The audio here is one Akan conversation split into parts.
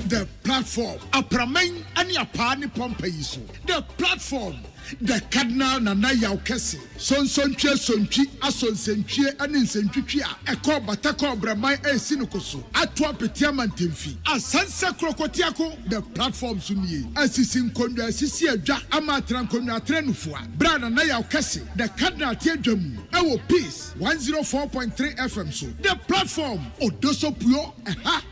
The platform, Apramen and Yapani Pompeiso. The platform, the Cardinal Nana Kesseh. Son Sonchi, Ason Senchi, and in Senchia, a call Batako Bramai and Sinukoso. Atwa Petiaman Timfi. A Sansa Crocotiaco, the platform Suni. As is in Conda Sisia Jack Amatran Conda Trenufua. Brana Naya Kesseh, the Cardinal Tiajamu. Our peace 104.3 FM. So the platform, Odoso Pio,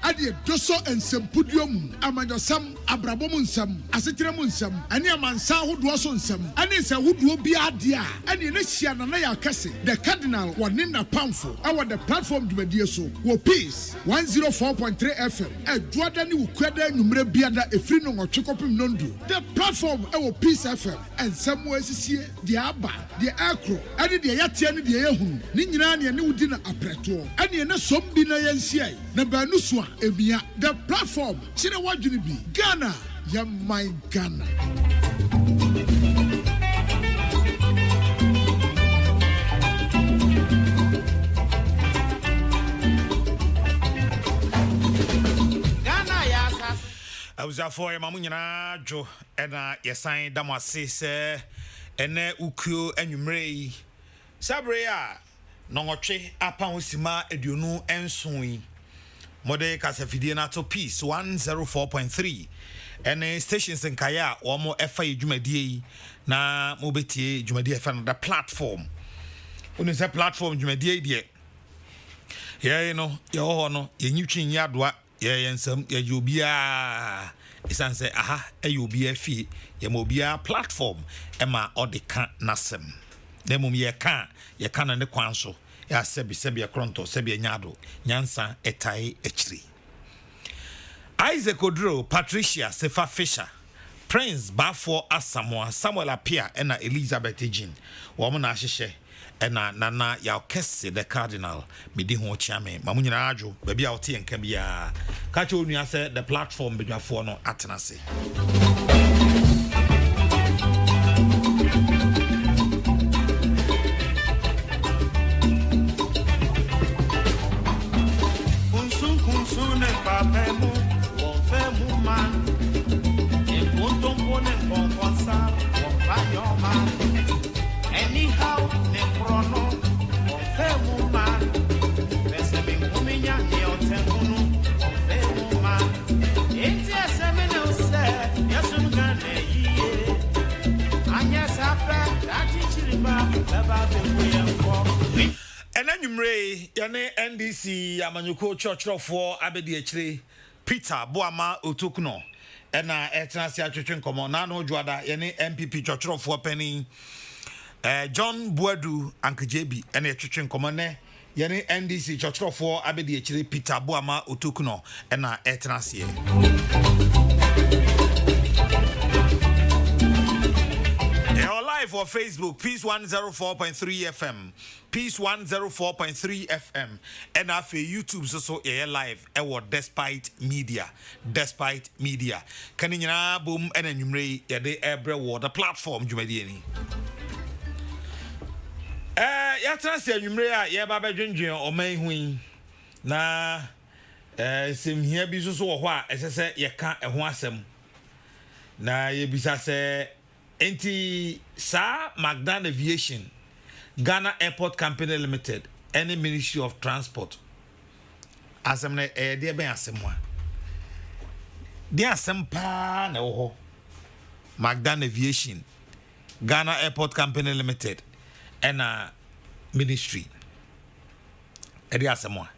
Adi Doso and Sempudium, Amadosam, Abrabomunsam, Asitiramunsam, and Yamansa who was on some, and it's a wood will be a dear, and in Asia Naya Kesseh, the Cardinal, Wanina Pamfo, our the platform to be so, Wo peace 104.3 FM, a Dwadani Ukweda Numre Biada, a free no or Chokopim Nondu. The platform, our peace FM, and somewhere is here, the Abba, the Acro, and the Yatian, the Ehun, Ninani and Udina Apreto, and the Sombina Yansia, Nabanuswa, Emia, the platform, Chinawa Junibi, Ghana, Yamai Ghana. I was a for Mamuina Joe and Yasan Damasi, and Ukyo and Umre Sabrea, Nongoche, Apausima, Edunu, and Sui. Mode Casafidiana to Peace 104.3 and stations in Kaya or more FI Jumadi na Mobeti Jumadi fan the platform. When is a platform Jumadi dear? Yeah, you know, your honor, your new chin yardwa. Yeah, and some you be a isan say aha, you be a fee, you mo be a platform, Emma or the can't nasem. Then mum ye can and the quanso, ya sebi a cronto, sebi a nyado, nyansa etai echri. Isaac Odro, Patricia, Sefa Fisher, Prince Bafo Asamoah, Samuel Apia, and Elizabeth Ejin, woman Ashishe. Ena nana ya Kesseh the Cardinal midi ho chiame mamunyina adwo ba bia wote enka bia ka che onua se the platform bedwafo no atenase kunsun ne papemu won fe mu man e ponton ponen konfonsa won fa yoma anyhow and then you may Yane NDC Amanyuko Church for Abedi Echre Peter Boama Otukno and Etnasia Church Common Nano Juada Yane MPP Church for Penny John Buadu Uncle JB and a Church Common Yane NDC Church for Abedi Echre Peter Boama Otukno and Etnasia. For Facebook, Peace 104.3 FM, Peace 104.3 FM, and after YouTube, so live, despite media. Can you boom and enumerate the every water platform, Jumadiani? Yatrans enumerate, Baba Ginger or May Wing. Na, sim here be so what, as I said, you can't a wasem. Na, ye be say. Enti Sa Magdan Aviation, Ghana Airport Company Limited, any Ministry of Transport. Asemne dear ben asemwa. Dear Sempa no Magdan Aviation, Ghana Airport Company Limited, and Ministry. Edi asemwa.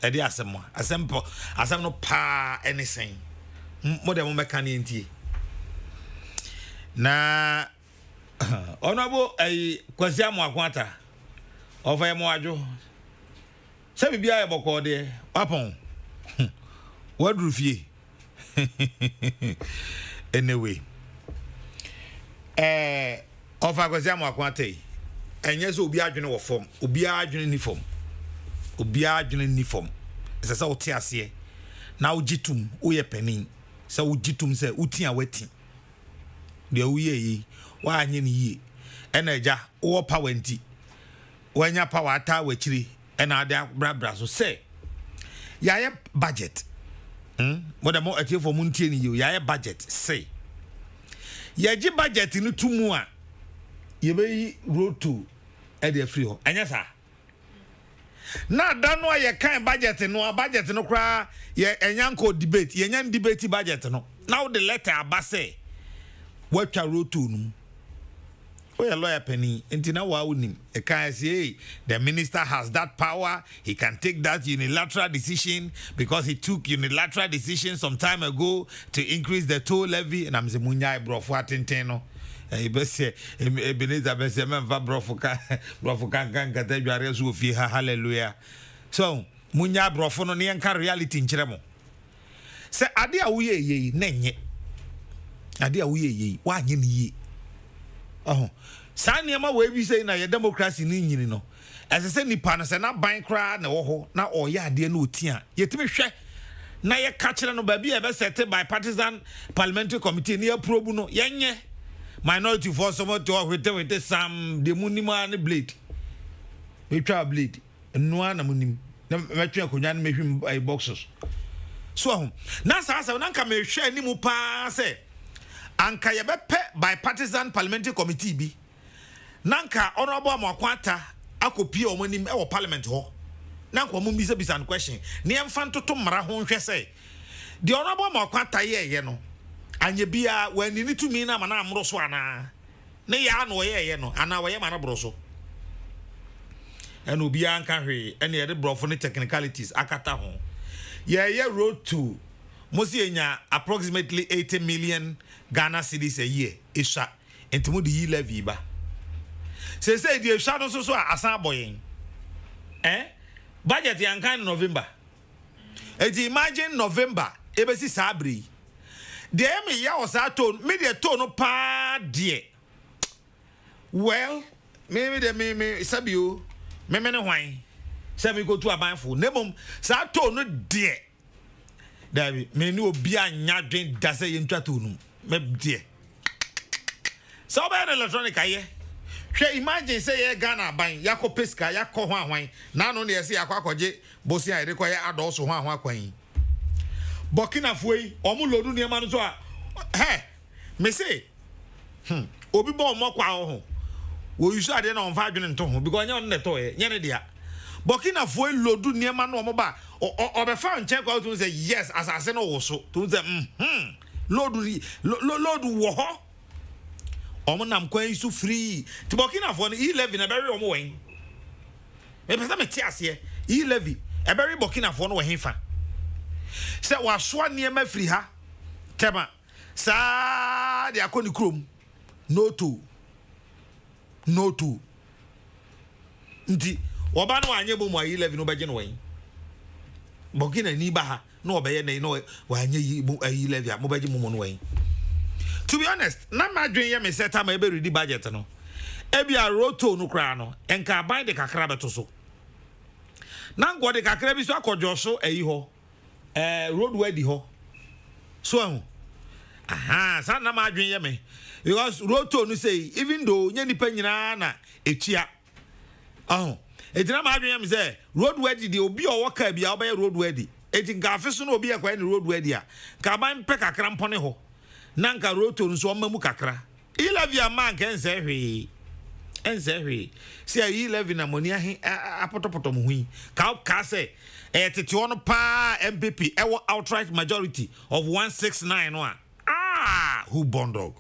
Edi asemwa. Asem no pa anything. More than mekani enti. Na honorable Kwasi Amoakwanta of Amoajo Sabi bia e boko de papon wadru fie anyway of Kwasi Amoakwanta enye so obi adwene wo form obi adwene ni form ese sa wote ase na wogitum wo ye panin sa wogitum se uti a wati de uye wa anye ni yi eja wo power nti wanya power ata wachiri ena de brabra so say yaye budget mo da mo atie for muntie ni yo yaye budget say yaji budget ni tumu a yebe road to e de free ho anya sa na da no ye kan budget no kra ye enyanko debate ye nyan debate budget no now the letter abase what road to no oh yeah lawyer penny intina wa unim e kan say the minister has that power, he can take that unilateral decision because he took unilateral decision some time ago to increase the toll levy and I'm say munya brofo atenten no e be say Ebenezer be say memfa brofo kan kata dware so fie ha hallelujah so munya brofo no ne enka reality nkyere mo say ade a wo ye na nye ade a wo ye wa nye ne ye Sani ama we bi say na ye democracy ni nyini no. Ese se nipa no se na ban kra na wo ho na oye ade na otia. Yetimi hwe na ye ka kire no ba bi e be set by partisan parliamentary committee ni approve no yenye minority for some to with some de munima ne blade. We twa blade. No na munim. Na metwe akonya na mehwim boxes. So na sa na nka me hwe ani mu pa se anka ye bepe bipartisan parliamentary committee bi nanka honorable amakwata akopie omonim e wo parliament ho nanka omo bisa question ne emfa ntoto mara ho nhwe se the honorable amakwata ye no anye bia wani ni tumi na mana amro so ana ne ya na ye no ana wo ye mana bro so ena obi anka hwe ena ye de brofo ne technicalities akata ho ye road to Mosi enya approximately 80 million Ghana cedis a year. Isha entimu di yi levy ba. Say the shadow so asan boying. Budget yankan in November. Imagine November ebesi sabri. The me ya osa tone media tone pa die. Well, maybe me sabio me ne hwan. Say me go to abanfo. Nemom sa tone die. David, me no obi anya dwen dase ye ntwa to num me die so be electronic aye hwe imagine say ye Ghana ban yakọ peska yakọ ho ahwan na no ne ye say yakọ akọje bosi a ere ko ye adoso ho ahwan kwan Burkina Faso omu lodu ne ma no so a me say obi bo mo kwa ho wo yusu ade na on fa adwene nto ho because nya on ne to ye nya ne dia Burkina Faso lodu ne ma no mo ba or found check out to say yes as I say no so to say Lord wo omonam kwan su free to Burkina Faso e11 na bury omo wen me pesa me tiase e11 e bury Burkina Faso no henfa say wa so ne ma free ha tema sa de akoni krom no to nti oba no anye bo mo e11 no beje no wen Burkina ni ba ha no obeye na no wa anye yi levy mo beji mo no wen. To be honest, na ma dwen ye me set am e be ready budget no. E bia roto no kra no, enka ban de kakra beto so. Na ngo de kakra bi so akojo so eyi ho. Roadway di ho. So sa na ma dwen ye me. Because roto no say even though nya nipa nyina na etua. Etina ma adwen am say road ready the obi o waka bia obey road ready etin ka afiso no obi ekwa ni road ready a ka ban pe kakra mpone ho na nka road to nso mamu kakra 11 man kan se hwe se 11 na moni ahe apotopoto mo hui ka say tete ono pa MPP ewo outright majority of 169 no who bondog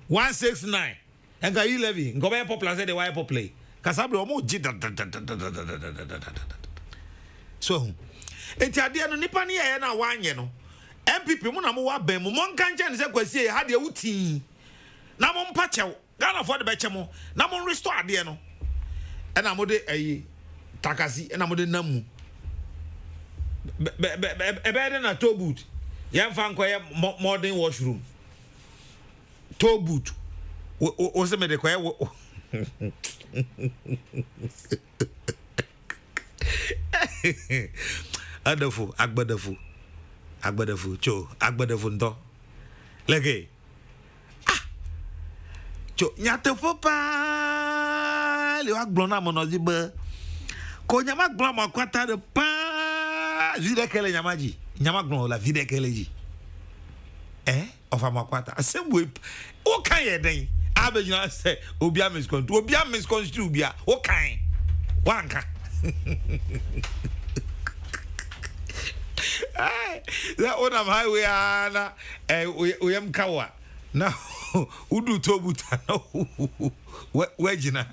169 enka 11 ngo be popular say the why popular Kasabre omo ji so enti ade no nipa ne ye na wanye no MPP mu na mo wa ban mu mon kan chen se kwasie ha de wuti na mo mpa chew Ghana for de be che mo na mo restore ade no e na mo de ayi takasi e na mo de namu be na toe boot ye mfa nko ye modern washroom toe boot o se me de ko ye Adafu, agbadafu, cho, agbadafu ndo. Lege. nyate papa le wa glona monozibe ko nyama glona makwata de pa vide kele nyamaji nyama glona la vide kele ji of amakwata asem we o kan ye den abejina say obia misconstrue obia o kan wanka that on am highway na oyam kawa na udu tobuta no wejina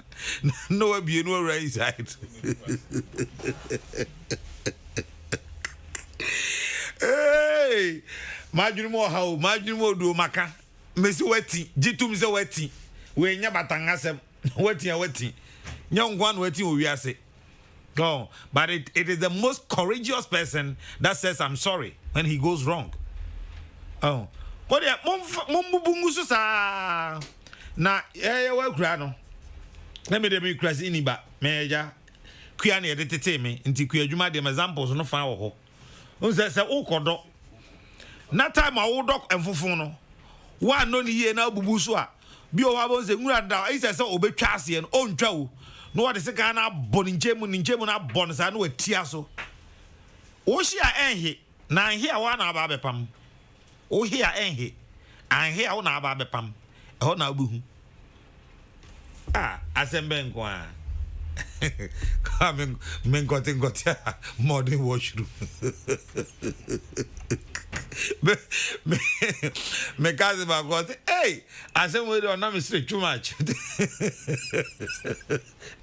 no abie no right side hey majunu mo hawo majunu mo do maka mesi wati jitum se wati we nya batangasem wati nyongwan wati owiase go but it is the most courageous person that says I'm sorry when he goes wrong. Oh but yeah mumbu so sa na wa kura no na me de me kura si ni ba meja kua na edetete me nti kua adwuma de examples no fa wo ho unse se ukodo na time awodok enfofon no wa no ni ye na abubu so a bi o wa bo se nwura da ise se obetwa ase no ontwa wo no what is ka na bon njemu na bon sa no atia so wo hia enhe na enhe a wa na aba bepam wo hia enhe anhe a wo na aba bepam e ho na abuhu asembe nko a come got modern washroom me kazi ba got hey asem we don't na straight too much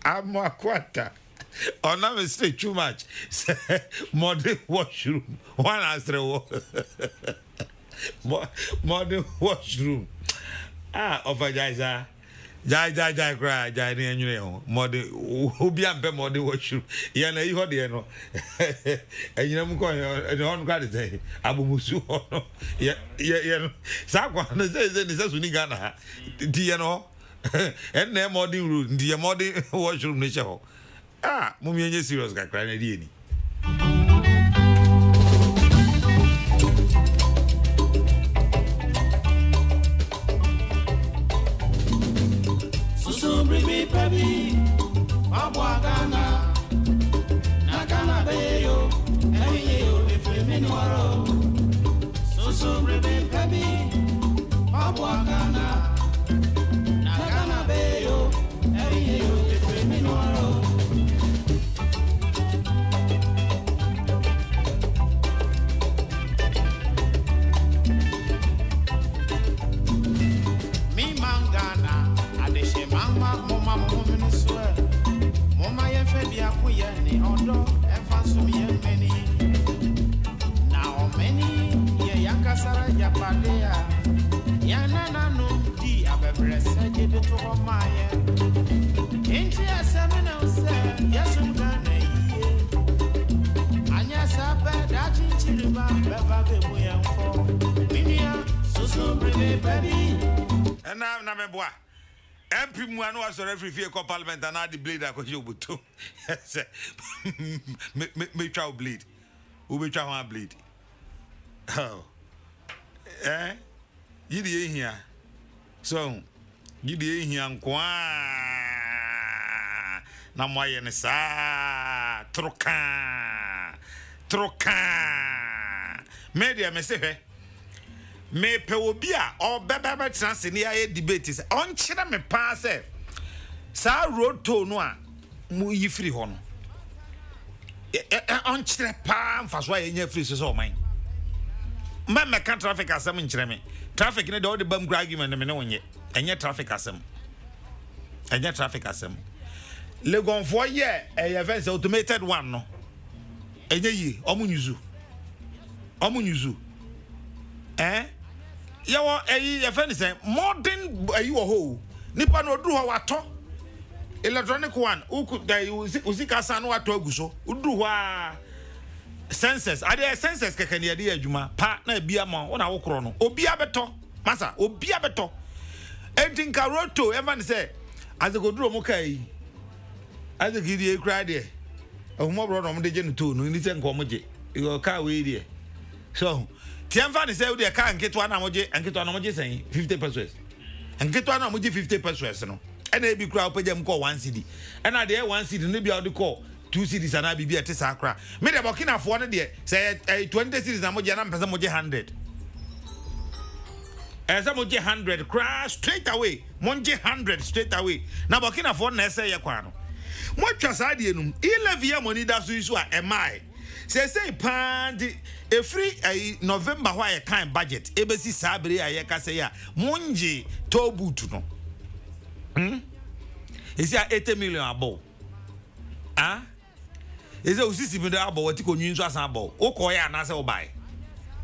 I'm aquata on na straight too much modern washroom one astre modern washroom offer Jai cry, Jai anyway, mode who be ampe mode washroom. Yana you hold the no. And you know, and on gratitude, Abu Musu. Yeah, Sakwa, says Unigana, Diano, and their modern room, the modern washroom nature. Mummy, serious guy crying. Bring me baby, Abwagana, Nagana Bayo, and you, if you mean waro. So bring me baby, Abwagana, Nagana Bayo, and you, if you mean waro. Me mangana. Mama woman swear Mama ye febia kuye ni odo efansum ye many now many ye yakasara japadea yanana no di abebrese gede to maye enti asemena use yesum kana yiye anya sabe da chinchiriba beba bebu yenfo minia susu brebe baby na meboa MP Muano was a referee for Parliament and I the blade I could you to me try bleed. Who be try one bleed? Oh, you the here. So, you the here and qua na moye ne sa troka media me se me pe obi a o bebe trans ni aye debate se on kire me pa se sa road to no a mu yi free ho no on kire pa mfaso aye nya free so man me kan traffic asem nkire me traffic ne de bam gra argument me ne wonye enye traffic asem legonfo ye e fence automated one no enye yi omunyuzu yawo ye fence say modern ayi wo ho nipa no duru ho wato electronic one uku da usika san wato aguso uduru ho a senses ade senses keke ne ade adwuma pa na bia ma wona wo kro no obi abeto masa obi abeto entinka roto even say azegoduro mo kai azegidi ekra de omo bro no mo de je no to no ni se nko mo je e ka we de so tiamfa ni say we de ka nketo na mo je nketo na mo je sen 50 pesos and get one of 50 pesos no and they be crowd pay them call 1 cedi and I there 1 cedi maybe the call 2 cedis and I be at Sakra me the Burkina for one there say 20 cedis na mo je na pesa mo je 100 as mo je 100 crash straight away mo je 100 straight away na Burkina for na say ye kwa no mo twa sa de enum 11 year money da so isu a emai say pand a free November why a kind budget ebesi sabre a ye ka say ya monje tobutu no is ya 80 million abo is a usisi me abo what ko nyin so asan abo okoya na say wo buy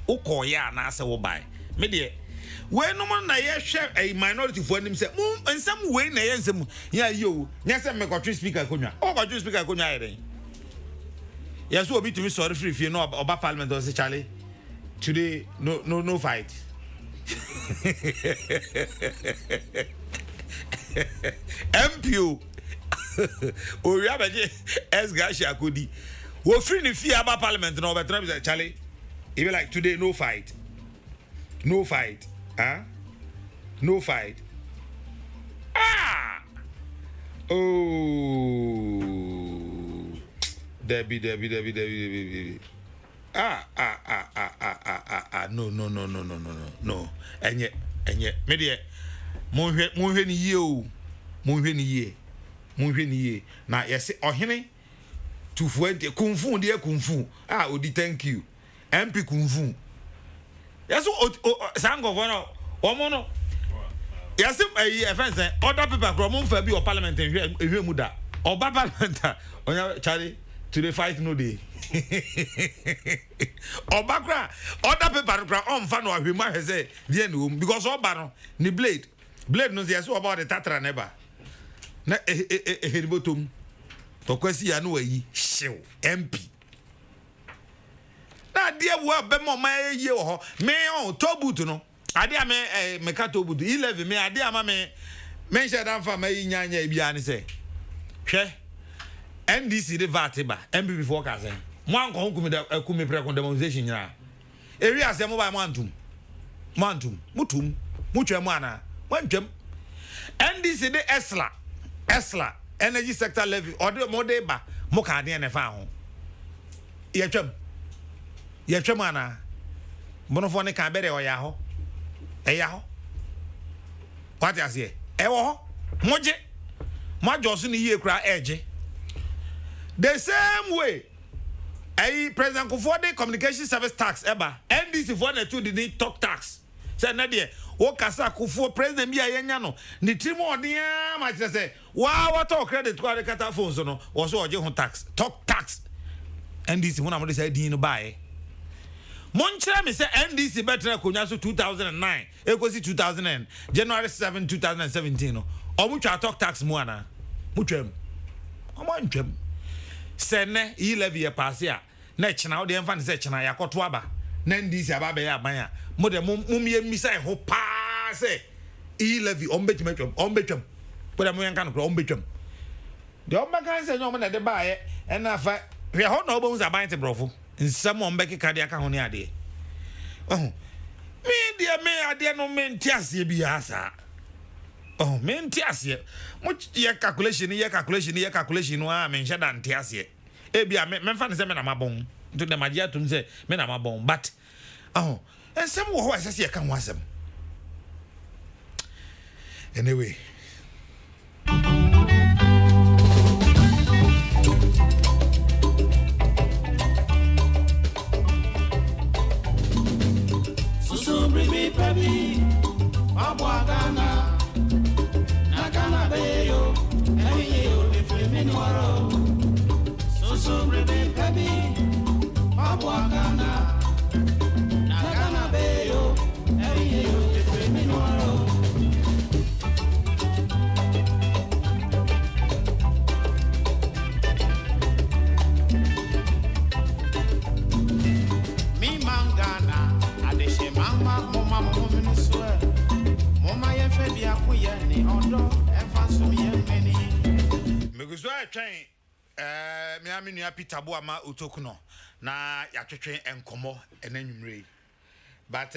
okoya na say wo buy me de we no man na ye hwe a minority for nim say nsam we na ye nsam ya yo nya say me ko speaker konwa o ko speaker konwa ere yes we be to me sorry free no oba parliament or say Charlie today no fight MPO o ya beje esgashi akodi wo free ni fear about parliament no be try Charlie e be like today no fight no fight no fight oh Debbie no enye me de mo hwe ni yie o mo hwe ni yie na yesi ohene tufuente kunfu de kunfu odi thank you MP kunfu yeso sango vono omo no yesi offense other people from mo fa bi o parliament hwe mu da oba parliament onya Charlie to the fight no day obakra other people kra on fa no ahwemu ahese die no because oba no ni blade no say so about the tatra never na heribotom to kwasi ya no ayi shiw MP na die wo be mo ma ye ho me on tobutu no ade a me ka tobutu 11 me ade ama me mention dan fa ma yi nyanya bia ne say hwe NDC de Vatiba MP before kazen mo anko hukumi da kumi pre demonstration nyina ewi asem mo ba mo antum mutum mutwa mu ana wantwam NDC de Esla energy sector levy ode mo de ba mo ka de ne fa ho yetwam ana monofo ne ka bere oya ho what you say wo moje mo ajoso ni yie kura eje the same way President Kufode communication service tax eba NDC for na two didn't talk tax say na de wo kasa Kufo president bia yenya no ni timo odea ma say wa talk credit ko de kata phones no wo so oje ho tax talk tax NDC wona mo de say din no bae monchira me say NDC better konya so 2009 ekosi 2000 January 7 2017 no omutwa talk tax mu ana mutwam omantwam sene yi levy e pass ya na china wo de emfa ne se china yakoto aba na NDC aba be ya ban ya mo de mumie misa ho pa se yi levy ombetwam bo de mo yanka no ombetwam de omba se nyom na de baaye e na fa hwe ho na obo nza ban te brofo nsam ombeki kade aka ho ne ade me dia me ade no me ntiase bi asa me ntiase mo ye calculation no a me nheda ntiase e bia me mfa ne se me na mabon to de magia tum se me na mabon but ensem wo ho asese ye ka ho asem anyway so bring baby abwagana nakana beyo eyo efemeni waro so bring baby abwagana nakana beyo eyo efemeni waro mi mangana adeshe mama mama mama swear mama ye fe bia ko ye ni odo e fa so mi meni me go so atwen me aminu Peter Boama Otokuno na ya twetwen enkomo enanwumre but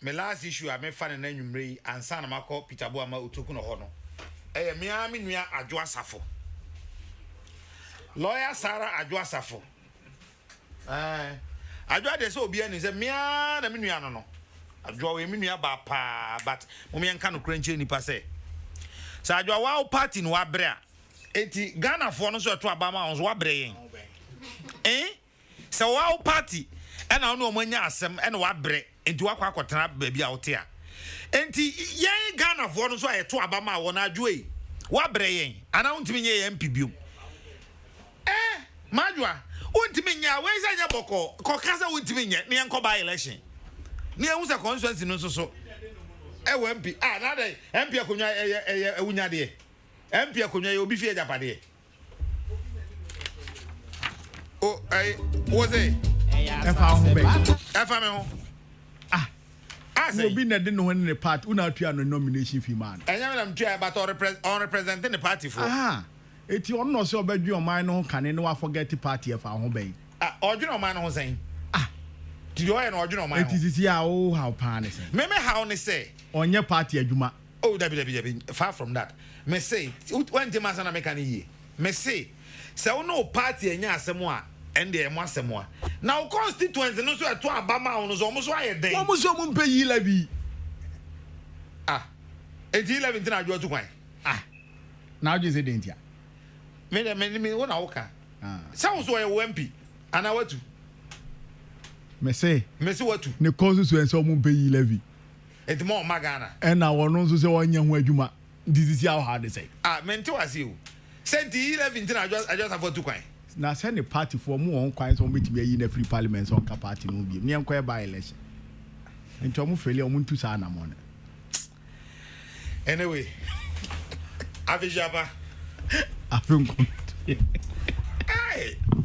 my last issue I made fun and then and San Marco Peter Boama Utukuno Hono. Miami Nia Adwa Safo. Lawyer Sarah Adwa Safo. Adwa de so be and say Mia the Minuano. Adwa Minia Bapa, but Mumian Kano Crench any passe. So Adwa wow party no abrea. Eti Ghana for no so to Abama on Wabre. So wow party. And I know when you asem and wabre into aqua baby out here. Enti yen Ghana for no so I to Abama wona dwe. Wabre yen. And I want to be MPB. Majwa, untimi nya we say boko kokasa untimi nya ne enko by election ne ehun se constituency no so we MP na dey MP akonwa ewunya de MP akonwa obi fie japade o was it efa me ho say obi na de no ho ne part una tua no nomination fee man enya me na mtua but on representing the party for eti on no so obedwe o man no kan ne wa forget party efa ho ben odwene o man no ho sen did you hear no odwene o man eti sisi o how pan ne sen me how ne say onye party adwuma dabi far from that me say when the man na make an ye me say no party enya asemo a ende e mo asemo a now constituency no so to abama no so mo so aye den mo so mo mpe yi la bi enti 11 na adwo to kwan na adwo se dentia me wona woka sounds so e MP ana watu me say watu ne constituency o mo mpe yi la bi enti mo magana na wono so se wonye ho adwuma dizisi how hard they say mente wase o senti 11 na adwo safo to kwan na say ne party for mo on kwan so metimi yi na free parliament so ka party no bi me enko e by election enti o mo feli o mo ntu sa na mo na anyway avijaba afenko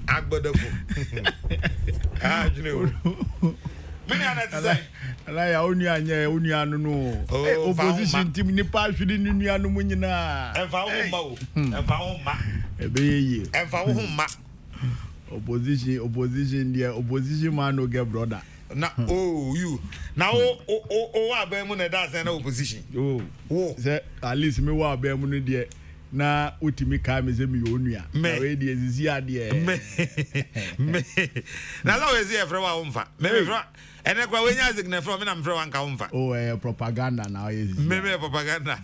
agbodofo june many ana design ala ya onu anu no opposition team ni pa hwede ni nuanu mu nyina emfa ho ma o emfa ho ma ebeye emfa ho ma opposition there opposition man no get brother na you now o aba mu na that na opposition say at least me wa aba mu no there na utimi ka me ze mi onua na we die zizi ade me na la we ze fra wa umfa me fra ene kwa we nya zigne fra me na mfra wa nka umfa propaganda na we zizi me propaganda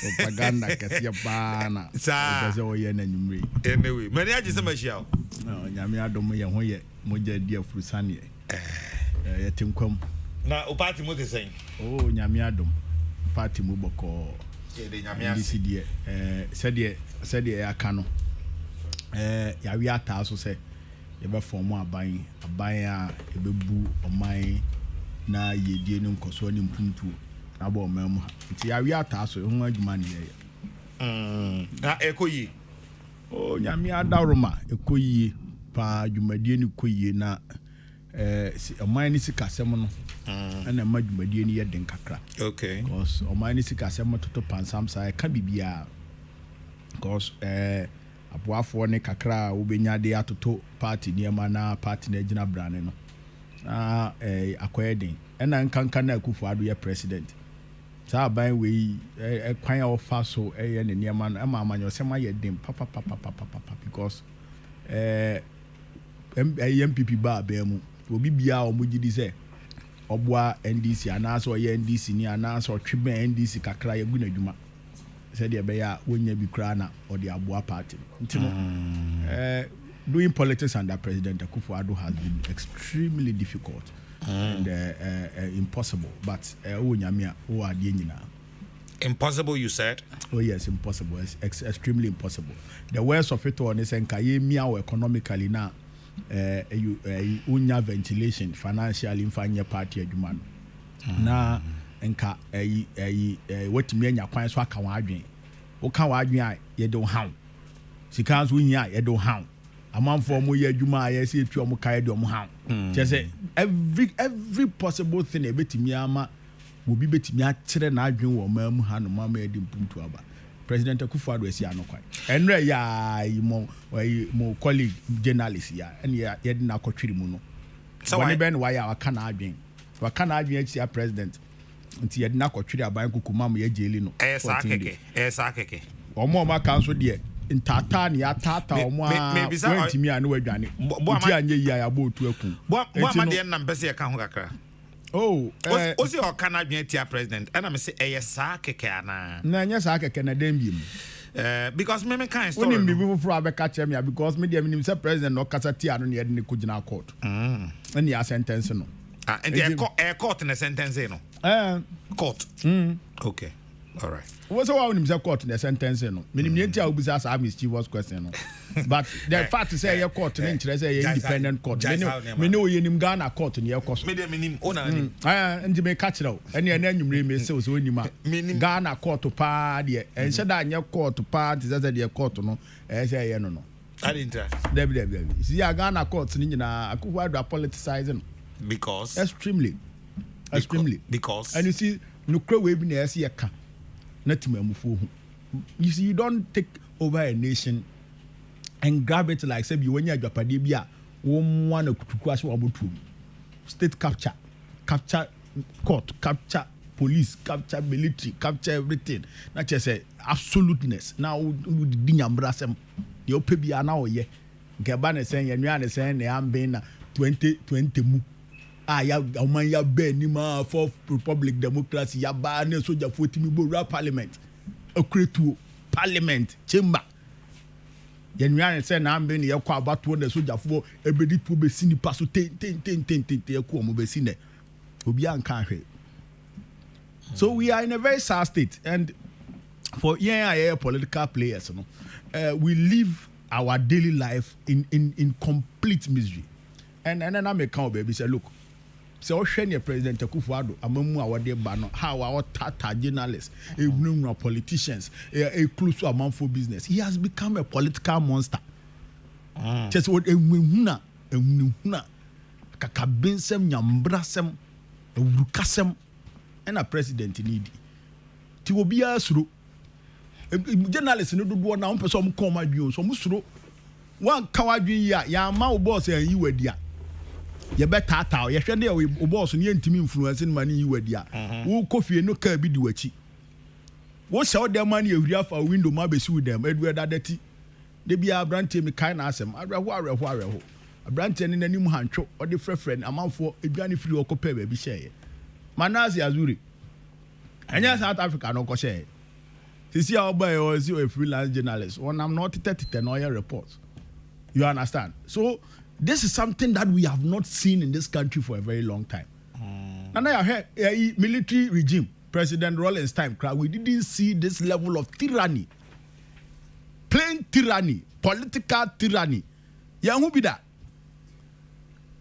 propaganda kasi bana sa ze o ye na nyumre anyway me nya gise machia o nyame adom ye ho ye moja dia frusane ye tinkwam na o party mo te sen nyame adom party mo boko ndisi die said ya kano ya wi ata so se ye be form aban a ebebu oman na yedie ni nkoso ni mpuntu na ba omam ha nti ya wi ata so ho adwuma ne ye na ekoyi nyame adaroma ekoyi pa adwumadie ni koyi na oman ni sikasem no na madwumadie ni ye den kakra okay because oman ni sikasem toto pansam sa ka bibia because aboafo ne kakra obenya de atoto party niema na party na gina brane no na akoyeden na nkanka na akufo ado ye president sa ban we kwan ya ofa so ye ne niema no ma amanyo sema ye den papa because MPP ba mu obi bia o mugidi se oboa NDC anaso ye NDC ni anaso twebe NDC kakra ye guna dwuma se de be ya wonya bi kra na o de aboa party ntino doing politics under President Akufo-Addo has been extremely difficult and impossible but wonyamia o ade nyina impossible you said yes impossible it's extremely impossible the worst of it all is enkaye mia economically na unya ventilation financially mfanya party adwuma na enka wetimi anya kwan so aka wadwen wo ka wadwen a ye do haw sika so nya ye do haw amanfo mo ye adwuma ye se etu omo kai do omo haw say every possible thing ebetimi ama obi betimi a kire na adwen wo mamu ha no mama edi mpuntu aba President Akufo-Addo esi anokwan enre ya mo colleague journalist ya ene ya de na akotwiri mu no so wani ben wa ya aka na adwen waka na adwen achia president nti yɛde na kɔtwere aban kokoma ma yɛ jeli no Esa keke omo ma council de ntata ne atata omo a wentimi a ne wadwane nti anye yi a yɛabɔ otu aku bo ma de na mpese yɛ ka ho kakra o si o kana adwen tia president ana me se esa keke ana na nya sa keke na dem biem because me kind story only me people for abeka chem ya because me dem say president no kasa tia no ne ko gina court and ya sentence no and the court in a sentence no court okay all right what's why when say court in a sentence no me nim tia obusa as mischievous question no but the fact to say your court no nkyere say independent court me no ye nim Ghana court ne yekoso me dem nim ona nim and me catch raw and ye na nwumre me say so onima Ghana court pa de en say da anya court pa ti say de court no say ye no I didn't debi see ya Ghana court ni nyina akufo politicizing because extremely because and you see no kra we bi na yesi yeka na timamufo hu you see you don't take over a nation and grab it like say bi wanya adwapade bi a wo mwa na kutuku ase wo botu state capture court capture police capture military capture everything na che say absoluteness na wo di nyambra sem ye ope bia na wo ye geba ne sen ye nua ne sen ne ambe na 2020 mu ya oman ya be ni ma for republic democracy ya ba ne soja fotimi bo parliament akretuo parliament chamber ye nua ne sen na ambe ne ye kwa abato ne soja fo ebedi tu be sini paso ten ye ko mo be sine obi anka hwe. So we are in a very sad state, and for political players, you know, we live our daily life in complete misery. And then I may come baby say, look, so Australian President Akufo-Addo, amamu our dear bano, how our tata journalists, politicians, a close to a man for business. He has become a political monster. Just what a huna, kakabinsem nyambrasem, urukasem. And a president need ti obi asuro journalist no dodo na won person come adwon so musuro wan ka wadwon ya ma wo boss an yi wadi a ye betata ye hwe de wo boss no yentimi influence no mani yi wadi a wo kofie no ka bi di wachi wo se wo dem mani ehuri afa window ma be si with them edu dadati de bia branche mi kai na asem areho branche ni nanim hantwo o de frefren amanfo eduane firi okopa ba bi sheye Manasi Azuri. And yes, South Africa no koshe. See how boy was a freelance journalist. When I'm not 30 reports. You understand? So this is something that we have not seen in this country for a very long time. And I heard a military regime, President Rawlings time, we didn't see this level of tyranny. Plain tyranny, political tyranny. Yeah, who be that?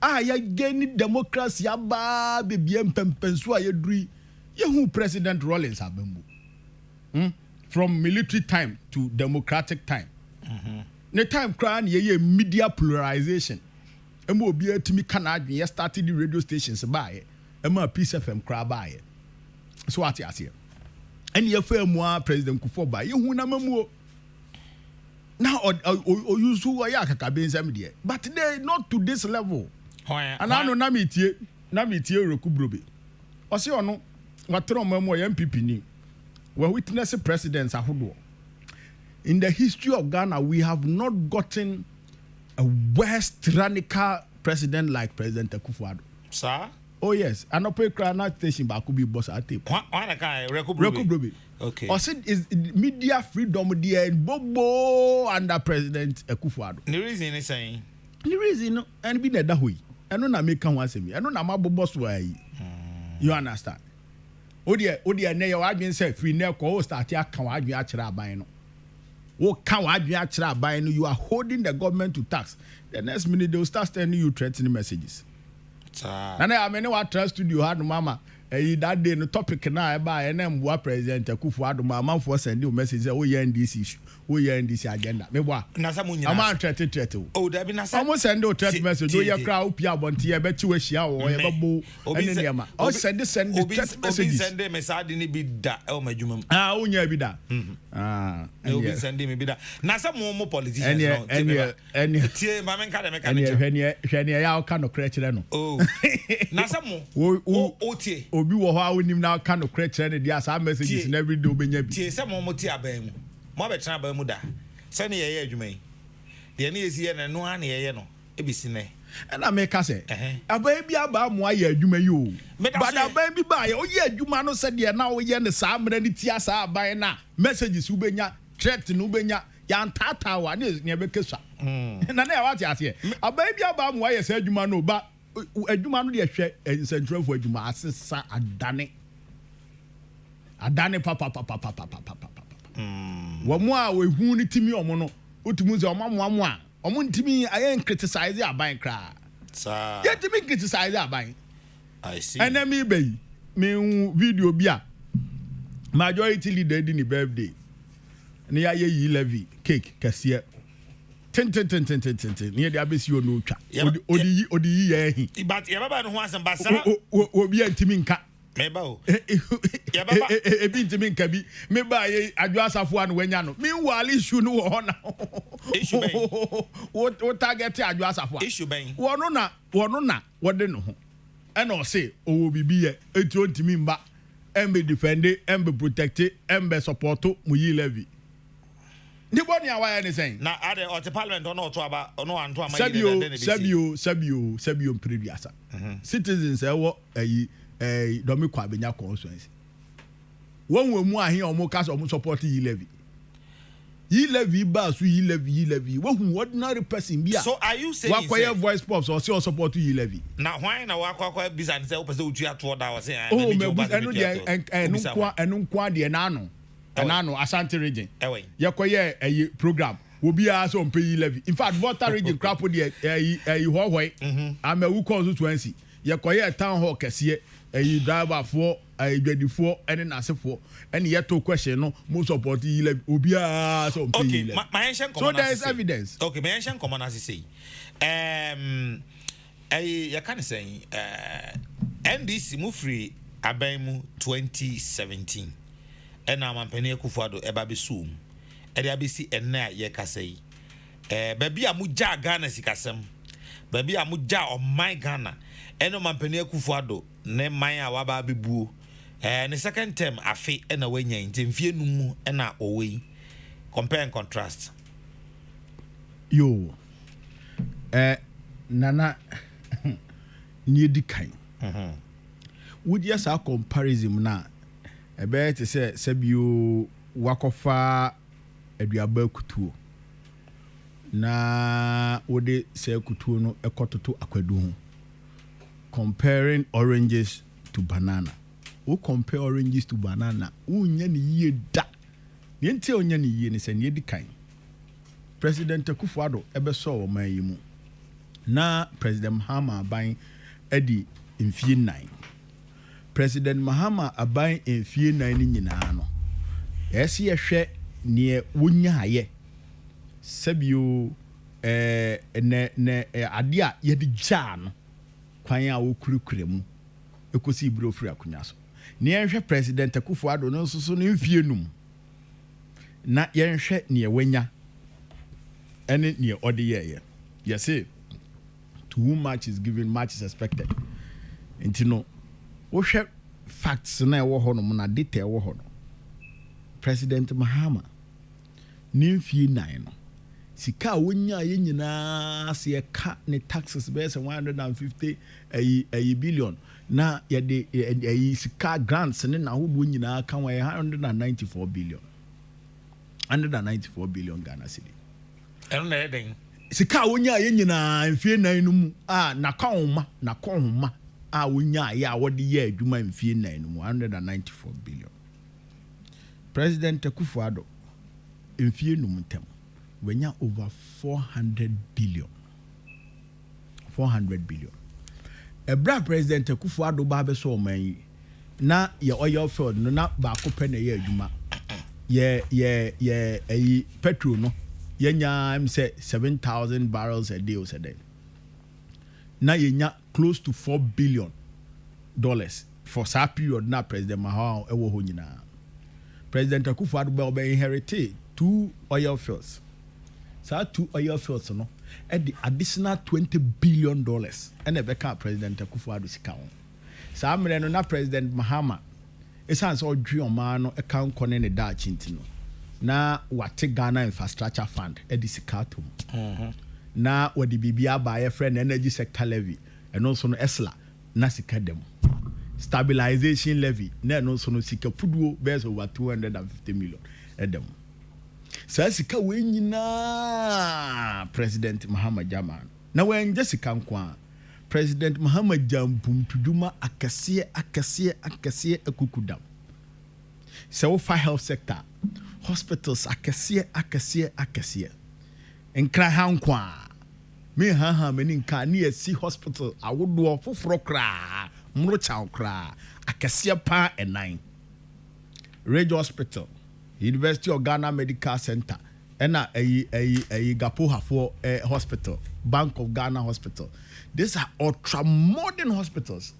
Ya gain democracy aba bebiem pempenso ayedri ye President Rawlings abembu from military time to democratic time ne time cry ye media polarization emo obi atimi kana adwen ye started the radio stations bae ema Peace FM cry bae so what ase and ye fa mu President Kufuor bae ye hu na mamu now o use who ya kakabensam de but they not to this level. And I know Namitie Rekubrobe. Or see or no, what Trump MPP ni. We witness presidents ahudo. In the history of Ghana, we have not gotten a worse tyrannical president like President Akufo-Addo. Sir? Oh yes, and up a crown station but could be boss at tape. Rekubrobe. Okay. Or see is media freedom there in Bobo under President Akufo-Addo. The reason is saying. The reason and be that way. I don't know make one semi. I don't know my boss way. You understand? Odia ne your admin say free ne ko start ya kan admin achira ban no. Wo kan admin achira ban no, you are holding the government to tax. The next minute they will start sending you threatening messages. And I mean what trust studio had mama that day no topic na eba na mboa president Akufo-Addo ma manfo send you message say o ye NDC issue o ye NDC agenda me boa na sa mo nyina ama threat o da bi na sa o send o threat message o ye kra o pia bonte ye be chi we hia o ye bebo ene ne ma o send threat message obi send me sa de ni bi da e o madwuma mu o nya bi da obi send me bi da na sa mo politicians no ene tie ma men ka de me ka ene hwe ne ya o ka no kra kire no oh na sa mo o tie obi wo ho a onim na ka no kra kire ne dia sa messages na every day obenya bi tie se mo tie aban mu mo be tena aban mu da se ne ye adwuma yi de ne yesi ye no a ne ye no e bi sine na me ka se aban bi aba mo aye adwuma yi o but aban bi ba ye o ye adwuma no se de na o ye ne sa amra ne tia sa aban na messages ubenya threat no ubenya ya ntata wa ne be keswa na na ya wati ase aban bi aba mo aye sa adwuma no ba adwuma no de hwe nsentro adwuma asesa adane papa wo mo a we hu ni timi omo no otumu ze omo a omo ntimi aye criticize aban kra sa ye timi criticize aban I see enemy be me video bi a majority leader di ni birthday ne ya ye levy cake Kesseh ten ne de abesi ono twa odi yi ye hi but ye baba no ho asem basa obi antimi nka me ba o ye baba ebi ntimi nka bi me ba ye adwo asafo an wanya no me wali issue no ho na issue ben wo target adwo asafo issue ben wono na wode no ho e na o say owo bibi ye eti ontimi mba embe defend embe protect embe support mu yi levy ni boni awaya ni saying na ade o te parliament ono to aba ono anto ama sabio previous citizens ewo domi kwa benya constituency won we mu ahe o mu ka so mu support yi levy ba so yi levy wo hu ordinary person bia so are you saying wakoye voice pops or say support yi levy na why na wakwa business say o pese otu ato da was say oh me enu de enu kwa de na ano Enano Ashanti region. Yakoye a program. Will be as on pay levy. In fact, Volta region crap with the Huawei. I'm a who calls 20. Yakoye town hall Kesseh. A driver for a ready for and an answer for. And yet to question no most support levy. Ubia so okay. My ancient so there is evidence. Okay, my ancient common as you say. You can say NDC move free Abemu 2017. Ena mampene Akufo-Addo eba be sum e dia be si ena ye kasa yi baabi a mugya Ghana sikasem baabi a mugya o my Ghana eno mampene Akufo-Addo ne man a waba bebuo ne second term afi ena wanya ntemfie numu ena owe compare and contrast yo nana ni edikan would yes a comparison na ebe te se sabio wakofa aduaba kutuo na wode se kutuo no ekototo akwadu ho comparing oranges to banana wo compare oranges to banana unya ni yie da ne ntia onya ni yie ne se ne edikan president Akufo-Addo ebe so wo man yi mu na president Mahama aban edi mfie 9 President Mahama aban enfie 9 ni nyina no esi ehwe ne wonya aye sabio ne ade a ye de gya no kwan a wokurukure mu ekosi ibro free akunya so ne ehwe president Akufo-Addo no so no enfie num na ye ehwe ne wanya ene ne ode ye yes to whom much is given much is expected intino wo hwe facts na e wo ho no na data e wo ho no President Mahama nimfie 9 no sika wonya ye nyina se e ka ne taxes be 150 billion na ye de sika grants ne na hodo nyina ka wa 194 billion Ghana cedi eno na eden sika wonya ye nyina mfie 9 no mu na konhoma wonya ya wode ye adwuma mfie 9 no 194 billion President Akufo-Addo mfie no muntem wenya over 400 billion ebra President Akufo-Addo ba be so man yi na ye oil field no na ba ko pe na ye adwuma ye petrol no ye nya am say 7,000 barrels a day or so then na ye nya close to $4 billion for that period na President Mahama ewo ho nyina President Akufo-Addo be inherited 2 oil fields. So 2 oil fields no at the additional $20 billion and e beka President Akufo-Addo sika ho. So amre no na President Mahama esanse odwe oma no e kan kone ne da chinti no na wate Ghana Infrastructure Fund e di sika tom. Na wadi bibia ba ye friend energy sector levy and also no esla na sika dem. Stabilization levy na no so no sika puduo base over 250 million edem. Sa sika we nyina President Mahama Jaman na we nje sika nkwa President Mahama Jampum tuduma akase akukudam. So for health sector hospitals akase enkra hankwa me ha meni nka ne asi hospital awodo foforo kra mro chaw kra akase pa enan Rage Hospital, University of Ghana Medical Center, and a Gapoha for hospital, Bank of Ghana Hospital. These are ultra modern hospitals.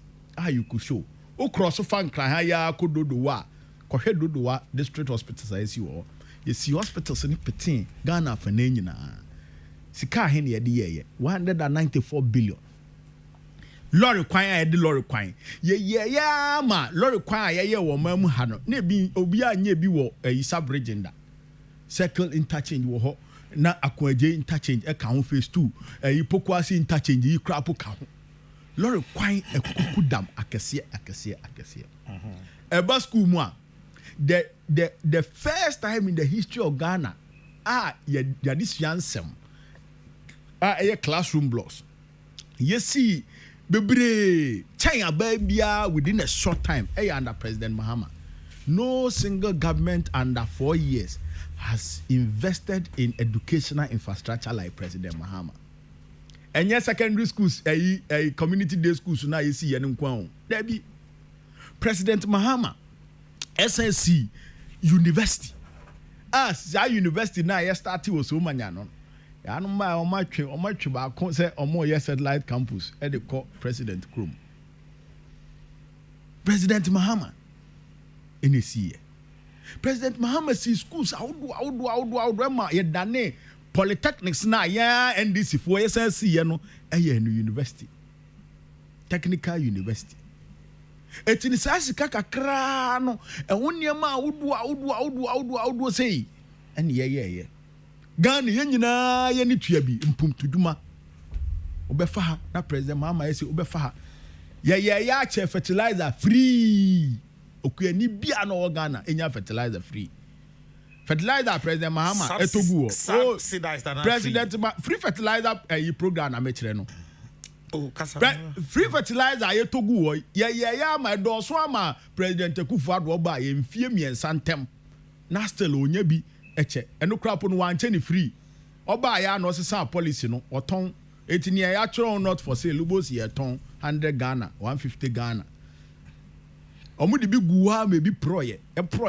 You could show. O cross of fan krahaya kododowa, kohedodowa district hospitals I see all. You see hospitals in Petin, Ghana for Nina. Sika hen ye de 194 billion. Lorry kwanya de lorry kwan ye ma lorry kwan ye wo mamu ha no na bi obi anya bi wo Isa Bridge nda circle interchange wo ho na Akwaje interchange e ka ho phase 2 Pokwasi interchange yi krapo ka ho lorry kwan ekukudam akese eba school mu a the first time in the history of Ghana ya this yansem a classroom blocks you see Bebre, China babia within a short time, under President Mahama. No single government under 4 years has invested in educational infrastructure like President Mahama. And yes, secondary schools, a community day schools, now you see there be President Mahama, SNC University. As that university now, started was so many. I don't mind on my trip I can't say on more satellite campus at the call President Krum. President Mahama in his year. President Mahama sees schools out ye dane polytechnics na ya NDC for SNC university. Technical University. Etini sasika kakra no e woniema awdu say and yeah. Ghana yenyina ye ni tua bi mpumtuduma obefa ha na President Mahama yesi obefa ha ya che fertilizer free okuani bia na Ghana enya fertilizer free President Mahama etogu President free fertilizer program na mechire no free fertilizer etogu ya ma do so ama President Akufo-Addo ba ye mfie miensa ntem na still onya bi eche eno crap no wan cheni free oba ya no sesa policy no oton etini ya chiro not for sale lubos ye ton 100 Ghana 150 Ghana omu di bi guwa me bi proye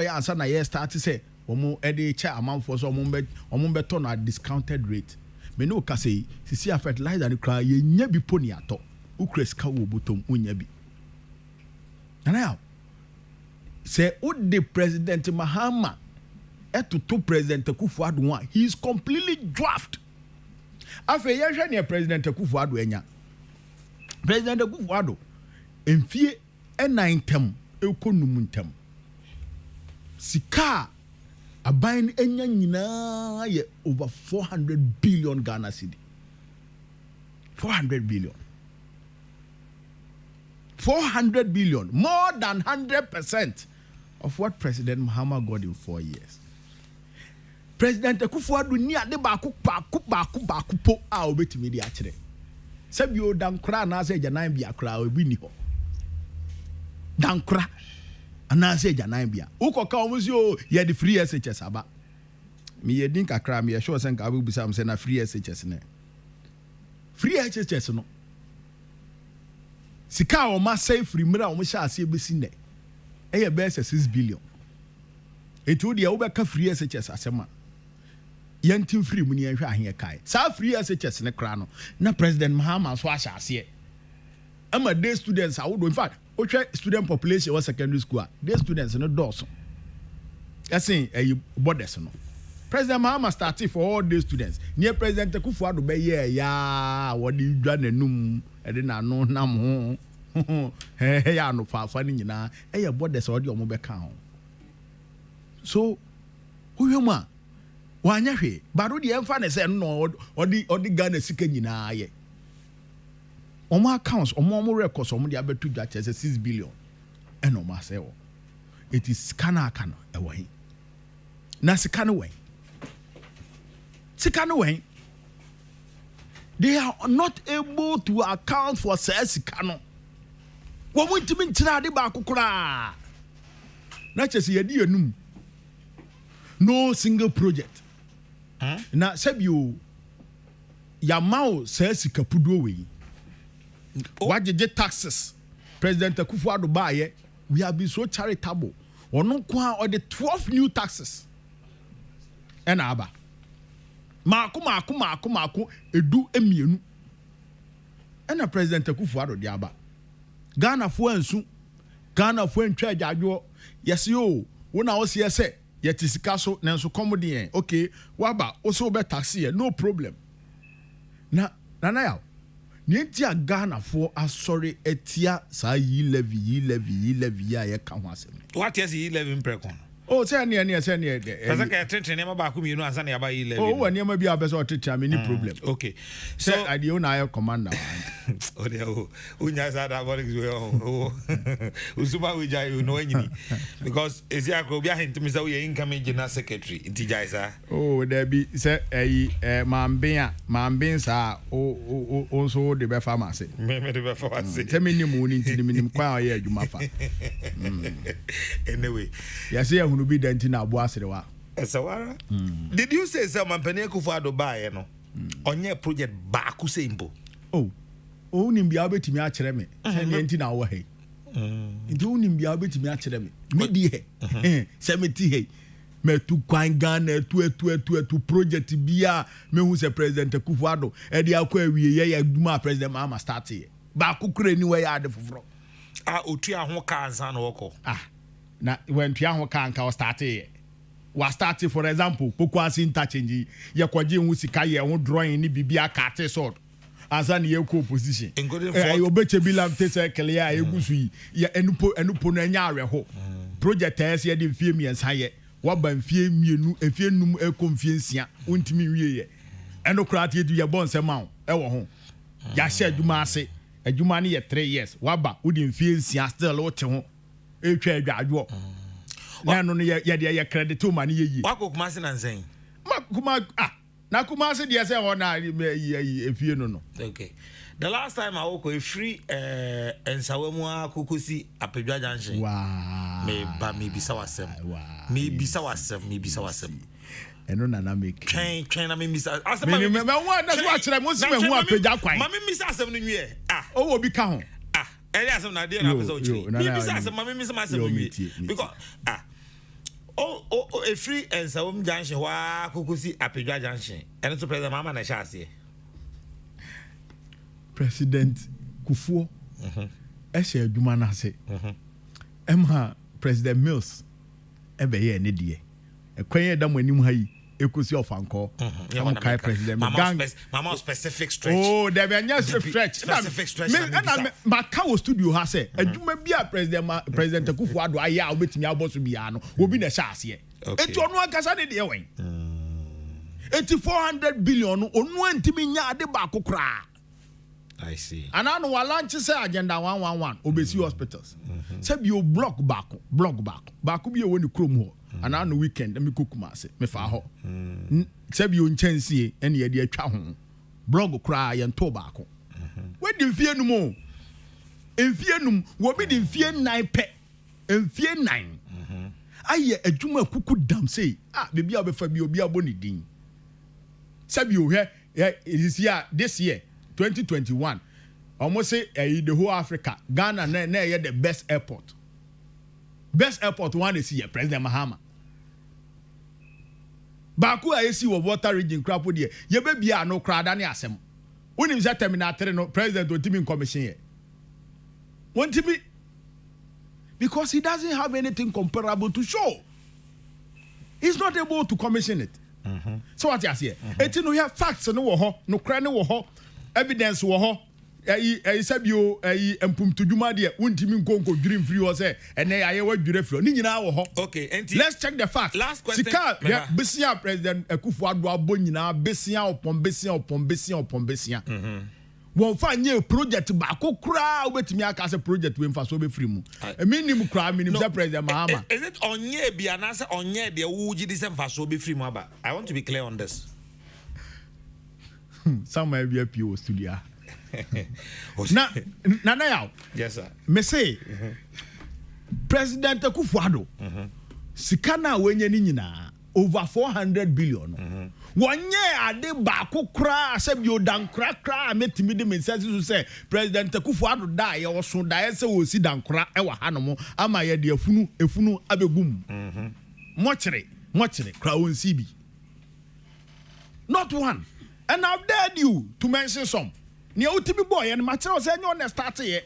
ansa na ye start say omu e dey che amanfo so omu be ton at discounted rate me no ka say sisi a fertilizer ni kra ye nya bi poni ato ukres ka wo botom unya bi now say o the President Mahama to President Akufo-Addo he is completely dwarfed. After year President Akufo-Addo enya. President Akufo-Addo enfie enantem ekonumuntam. Sika aban enya nyina ye over 400 billion Ghana cedi. 400 billion. 400 billion, more than 100% of what President Mahama got in 4 years. President Akufo-Addo ni ade baako po a obetimi di akire. Sebio dankra na se janan bia kra obi ni ho. Dankra na se janan bia. Ukoka omuzi o ye the free SHS aba. Me ye din kakra me ye sure sen ka abubusa am se na free SHS ne. Free SHS no. Sika o ma say free mira o mo sha ase besi ne. ɛyɛ bɛyɛ 6 billion etu deɛ wobɛka free SHS asɛma yɛntim free mu ne yɛhwɛ ahɛ kae saa free SHS ne kra no na president Mahama so ahyɛ aseɛ ama day students awodo in fact wohwɛ student population wɔ secondary school a day students no dɔɔso ɛsen ɛyi borders no president Mahama started for all day students near president Akufo-Addo bɛyɛ ya wɔde dwa n'anum ɛde n'ano nam ho ɛyɛ anofaafa ne nyinaa ɛyɛ borders ɔde ɔmo bɛka ho so wohwɛ mu a wanya hwe baro de ɛmfa ne sɛ no ɔde Ghana sika nyinaa yɛ ɔmo accounts ɔmo records ɔmo de abeto dwa kyɛ sɛ 6 billion ɛna ɔmo asɛ wɔ it is sika no ɛwɔ he na sika no wɛn they are not able to account for sika no wɔn ntumi nkyerɛ ade baako koraa na kyɛ sɛ yɛde yɛnum no single project na sɛbio yamao sika puduo wei wagye taxes president Akufo-Addo baayɛ we have been so charitable ɔno nko a ɔde 12 new taxes ɛna aba maako edu emienu ɛna president Akufo-Addo de aba Ghana fo ansu Ghana fo ntwa adwadwo yɛse o wona wo se yɛsɛ yɛte sika so nanso kɔmode yɛn okay waba wo so be taxi yɛ no problem na ya ne ntia Ghana fo asɔre etia saa yi levy a yɛka ho asɛm what is yi levy mprekon oh say ne pesa ka tete ne ma ba ko mienu ansa ne aba yi levy oh wani ma bi abesa otete am any problem okay so I dey na ayo commander o de o unya sa da body o usuma we jai no anyini because ezia ko bi ahent mi say we incoming general secretary inti jai sa oh there be say mambin sa o so de be pharmacy me de be pharmacy say me ni mu ni nti ni nim kwa aye adwuma fa anyway yes hunu bi danti na abo aserewa esawara did you say mampani Akufo-Addo bae no onye project ba ku say impo o nim bia betimi a kyerɛ me sɛ ne nti na wo he nti o nim bia betimi a kyerɛ me me di he sɛ me ti he metu kwan Ghana tu project bia me hu sɛ president Akufo-Addo e di akɔ awie ye aduma president Mahama start ye ba ku kure ni we ya ade foforo otua ho ka ansa na wokɔ na when tua ho ka anka was started for example pokuansi interchange ye kwaje hu sika ye ho drawing ni bibia kate sort ansa na ye ko opposition obeche bi lam te say clear egusu yi ye enupo na nya aweho project es ye de mfie miensa ye waba mfie mienu efie num ekomfie nsia ontimi wie ye enokrate edu ye bon sema wo ho ya hye adwuma ase adwuma ne ye 3 years waba wodi mfie nsia still wo te ho etwa adwadwo na no ye credit o ma ne ye wakokuma se nansen na kuma se de se ho na efie no okay the last time I walk free ensawemu akokosi apedwa junction me bisa wasem eno na make train na me misa asem me wan that's what kire mo se me hu apedwa kwan ma me misa asem no nwie o wo bi ka ho ele asem na de na pesa o chiri me misa asem ma me misa asem no nwie because a free ensawemu junction wa akokosi apedwa junction eno to president Mahama na sha ase President Kufuor ehye adwuma na ase emha President Mills ebe ye ne de ekwan ye da manim ha yi ekosi ofanko kai president mama specific stretch there be anya stretch me ma ka wo studio ha say adwuma bia president Akufo-Addo aya obetimi aboso bia no obi na sha ase eti onu akasa ne de wen 400 billion onu antimi nya ade ba kokora I see. And I know what launch say agenda 111 obesi hospitals. Say be block back. Back be when you chrome ho. And I know weekend me kukuma say me fa ho. Say be on chance and ye de atwa ho. Blog cry and to back. Where the fear no more. En fear num wo be the fear 9 pe. En fear 9. Aye adwuma kuku dam say baby obefa bi obi aboni din. Say be o here this year 2021 almost say the whole Africa Ghana na the best airport best airport one is here President Mahama Baku AC of water region crap with ye baby are no crowd any asem when him that terminal no president will team in commission here want to be because he doesn't have anything comparable to show he's not able to commission it so what you say it no have facts no ho no cry no ho evidence wo ho said you empum to dwuma de wontimi nkonko dream free was say and aye wa dwure free ni nyina wo ho okay let's check the fact last question sika besia president Akufo-Addo abo nyina besia opon besia won fa nye project ba ko kura obetimi aka se project we mfa so be free mu minim kura minim say president Mahama is it onye bia na say onye de wo gi di se mfa so be free mu aba I want to be clear on this somewhere be PO studio na yaw yes sir me say President Akufo-Addo sika na wenye ni nyina over 400 billion wonye ade ba ko kra se bi odan kra metimi de message so say President Akufo-Addo da ye woso da ye se wo si dan kra e wa hanom ama ye de efunu abegum mochire kra won si bi not one and I've dared you to mention some near utimi boy and material say no na start here.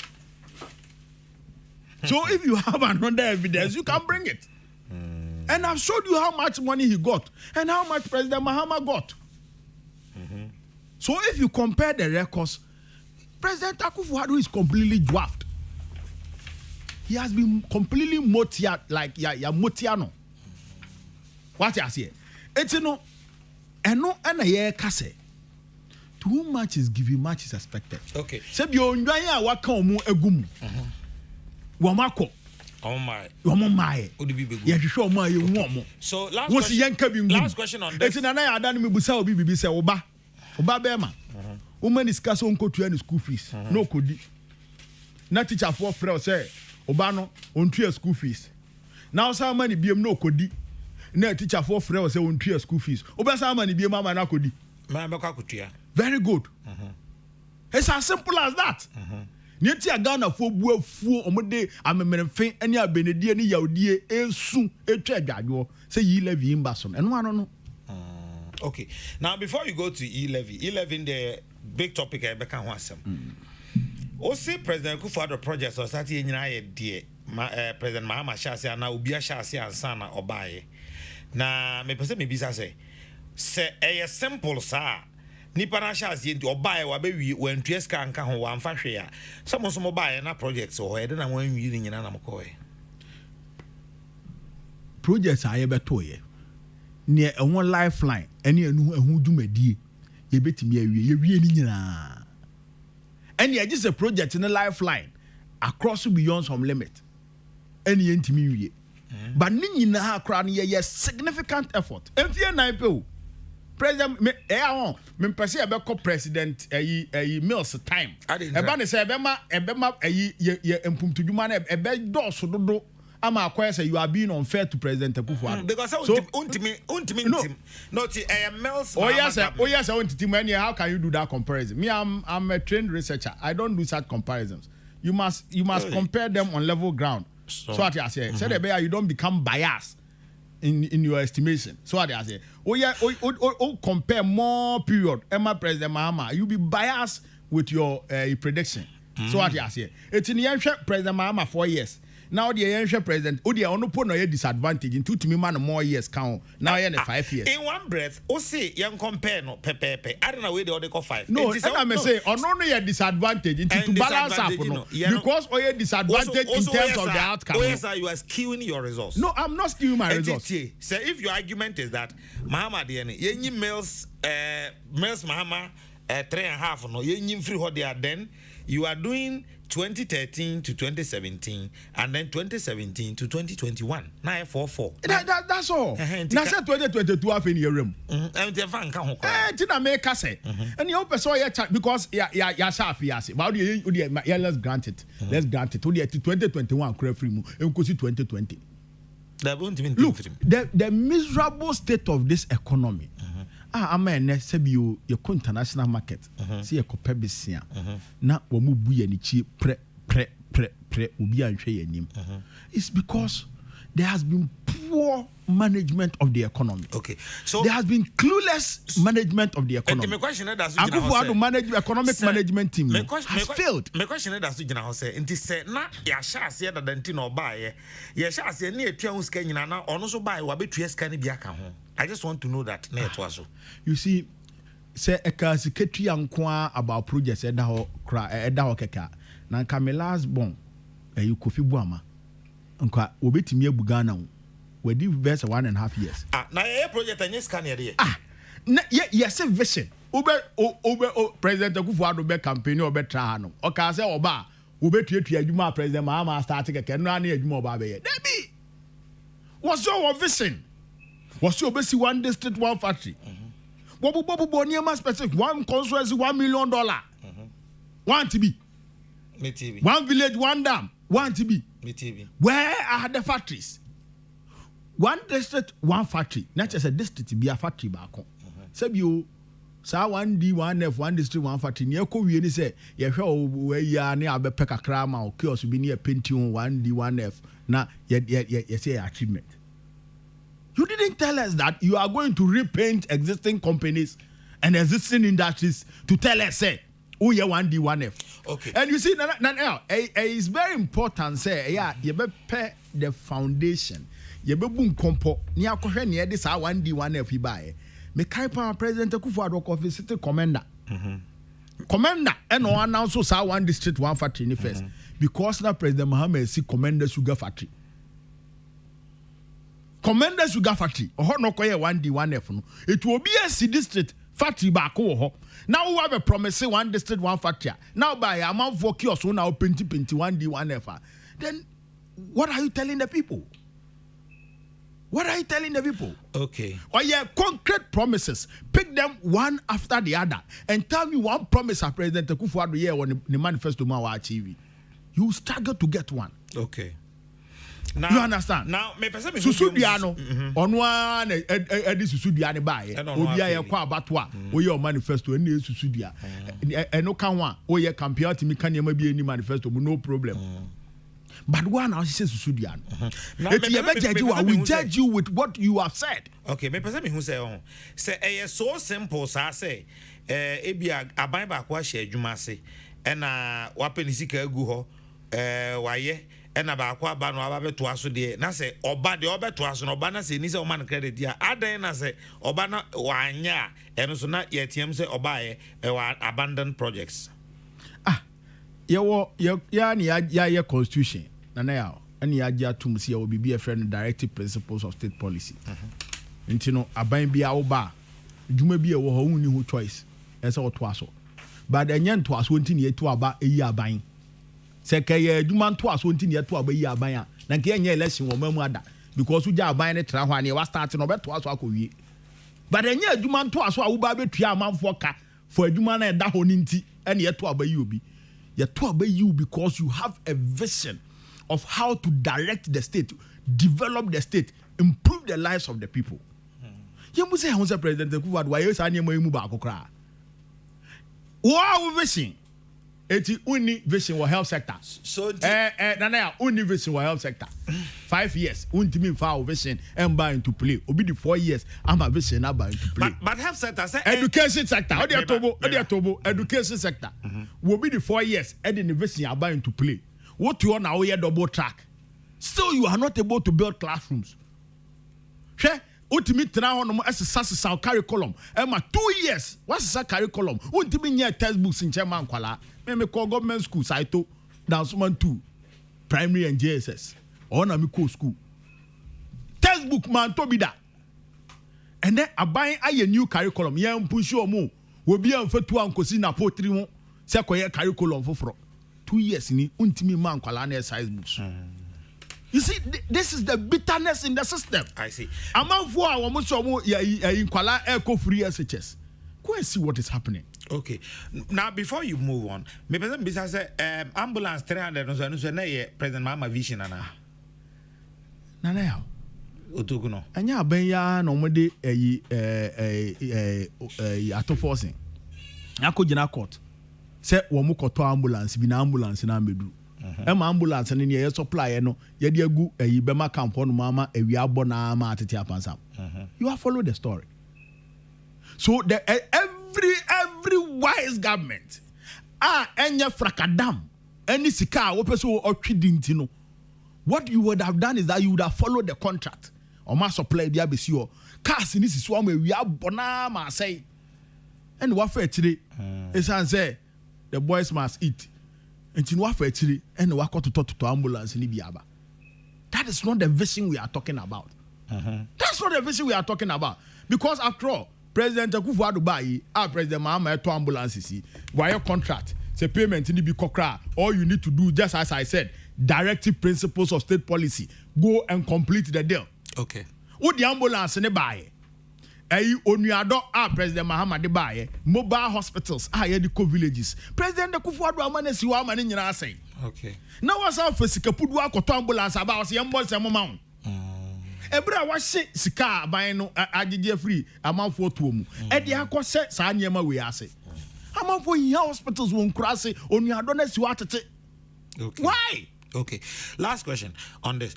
So if you have another evidence, you can bring it. And I've showed you how much money he got and how much President Mahama got. So if you compare the records, President Akufo-Addo is completely dwarfed. He has been completely motia like ya motiano. What you say? It's no and a year Kesseh. To whom much is given, much is expected. Okay. Said you ndwanya waka omu egum. Wamako. Oh my. Wamo my. Yeah, you show my woman. So last question on this. It's na ya dan me busa obi bibi say oba bema. Woman discuss on ko to school fees. No kodi. Na teacher for frɛ say oba no on to school fees. Now some money biem no kodi. Na teacher for frɛ say on to school fees. Oba some money biem ama na kodi. Very good. It's as simple as that. Nieti agana fo buafuo omode amemrenfen ani abenedie ni yaudie ensu etwa adwadwo say yi levy imbason eno ano no. Okay. Now before you go to e-levy the big topic I beka ho asem. O say President Akufo-Addo project so start ye nyina ye de President Mahama Shase na obi a Shase ansa na obaye. Na me pese me bisa say simple sa nipa na Shase nti obaye wa be wi wantua ska nka ho wa mfa hwe a some so obaye na project so ho e de na wan wi ni nyina na mkoe project aye beto ye ne ehun lifeline ene ehun dwumadie ye betimi awie ye wie ni nyina ene ye just a project in a lifeline across beyond some limit ene ye ntimi wie but ni nyina ha kra no ye significant effort enfie nine pe President me pese ebe ko president Mills time eba ne say ebema ye empumtudwuma na ebe doso dodo ama akwai say you are being unfair to President Akufo-Addo because untimi Mills oh yes untimi how can you do that comparison me I'm a trained researcher I don't do such comparisons you must compare them on level ground so what I say you don't become biased in your estimation. So what I say, compare more period. Emma President Mahama, you be biased with your prediction. So what I say, it's in the ancient President Mahama 4 years. Now the ancient president, the only put no disadvantage in 2 to me man more years count. Now you're 5 years. In one breath, say young compare no pepe. I don't know where they call 5. No, I may say on only a disadvantage to balance up because or disadvantage in terms of the outcome. Oh yes, you are skewing your results. No, I'm not skewing my results. So if your argument is that Mahama DNA, yenyi Mills Mahama 3.5 no yenyi free what they are then you are doing 2013 to 2017 and then 2017 to 2021 944 that's all na say 2022 afin your room tina make Kesseh and you person ya because ya sharp yase but let's grant it 2021 kura free mu enkosi 2020 look the miserable state of this economy amen say be your international market see your kopebisia na wo mu bu ya ni chi pre obi anhwe yanim it's because there has been poor management of the economy. Okay, so there has been clueless management of the economy. My question is that Akufo-Addo economic management team has failed. My question is that say nti say na ya sha ase da danti na oba ye sha ase na etua hu ska nyina na ono so ba wa betua ska ne bi aka ho. I just want to know that na eto aso. You see, say eka secretary anko about projects eda ho keka na nka me last born you Kofi Buama nka obetimi abu Ghana ho we did verse 1.5 years. Na ye project any scan here. Yes vision. Ube President Akufo-Addo be campaign obe tra no. O ka say oba obetuatua adwuma President Mahama start keke no na adwuma oba be ye. Debi. Was your vision? Was your basic one district, one factory? Bobo near specific one constituency, $1 million. One TB. Me TB. One village, one dam. One TB. Me TB. Where are the factories? One district, one factory. Not just a district, be a factory back home. Sabio, sa 1D, 1F, one district, one factory. Near Korean say, you show where you are near a Pekka Krama or kiosk be near Pentium, 1D, 1F. Now, yet, say achievement. You didn't tell us that you are going to repaint existing companies and existing industries to tell us, say, oh, yeah, 1D, 1F. Okay. And you see, it's very important, say, yeah, you better pay the foundation. You better boom compo, near Kohen, near this 1D, 1F, you buy. Me Kaipa President Akufo-Addo office city commander. Commander, and no now so sa one district, one factory in the first. Because now President Mohammed see commander sugar factory. Commander sugar factory, or no koye 1D, 1F. No. It will be a C district factory back ho. Now we have a promise 1 district, 1 factory. Now by amount for kiosk now 20 1D, 1F. Then what are you telling the people? What are you telling the people? Okay. Or yeah, concrete promises. Pick them one after the other and tell me one promise a President Akufo-Addo here on the manifesto ma achieve. You struggle to get one. Okay. Now, you understand? Now, me person me Susudiano on one edi Susudiane buy. Obi ya kwa abatwa. O ye manifesto eni Susudia. Eno kanwa o ye campaign ti mi kan ye ma bi eni manifesto no problem. But one now she says Susudiano. We judge you with what you have said. Okay, me person me who say say so simple sa say ebia aban ba kwa hye adwuma se na wa penisika agu ho waye na ba kwa ba no aba beto aso de na se oba de obeto aso no oba na se ni se o man credit dia adan na se oba na wanya eno so na yetiem se oba ye abandoned projects. Ya constitution na ya ani agya tum se ya obi be a friend directive principles of state policy. Nti no aban bia wo ba dwuma bi e wo ho unni ho choice ese wo to aso but enye nto aso nti ne etu aba eyi aban se keye dwuma nto aso nti ne etu aba eyi aban a na nke enye election wo mamu ada because uja aban ne tra ho ane wa start no beto aso akowie but enye dwuma nto aso a wo ba betua amanfo ka for dwuma na eda ho nti ene etu aba yi obi you talk about you because you have a vision of how to direct the state, develop the state, improve the lives of the people. You must say, "Who's the president? Why you say you must back okra?" Wow, vision. Eti uni vision wa health sector. So na uni vision wa health sector. 5 years. Untimi fa vision emba into play. Obi the 4 years. I'm a vision aba into play. But health sector say education sector. Odi atobo education sector. Will be the 4 years. Edi the vision aba into play. What you now here double track. Still you are not able to build classrooms. She Utimi tena ho no asesa curriculum. Ema 2 years. What's the curriculum? Untimi nye textbooks in Chema Nkwala. Me call government school Saito Dansman 2 primary and JSS. Ona me call school. Textbook man to be that. And then aban aye new curriculum. Ye push you mo. We be amfetu ankosi na potri ho. Se koye curriculum foforo. 2 years ni untimi man Nkwala na size books. You see, this is the bitterness in the system. I see. Among for our Musomo in Kuala Eco Free SHS. Go and see what is happening. Okay. Now, before you move on, maybe besides ambulance 300 President Mama Vision and Nana. Otokuno. Anya benya no mode ato forcing. Akojina court. Say wo mu koto ambulance bi na ambulance na medu. ambulance no near supply no yɛde agu ayi bɛma camp no mama awia bɔ na ma atete apansam. You have followed the story. So every wise government enya frakadam any sika wo person otwidi ntino. What you would have done is that you would have followed the contract. Or ma supply bia besi o. Cars ni sisi wa awia bɔ na ma say. And what for today? It's say the boys must eat. And what for today? And what to talk to ambulance ni biaba. That is not the vision we are talking about. That's not the vision we are talking about. Because after all, President Akufo-Addo buy President Mahama to ambulances. Wire contract. Say payment ni be kokra. All you need to do, just as I said, directive principles of state policy. Go and complete the deal. Okay. Who the ambulance ne buy? Onuado President Mahama de buy mobile hospitals the co-villages. President Akufo-Addo amane si wa amane nyina say. Okay. Now what's up for sikapudu akoto ambulance about yambo se mama. Ebra wa hye sika aban no agege free amanfo to mu. E de akose sa nyema we ase. Amanfo hia hospitals won kurase onuado na si wa tete. Okay. Why? Okay. Last question on this.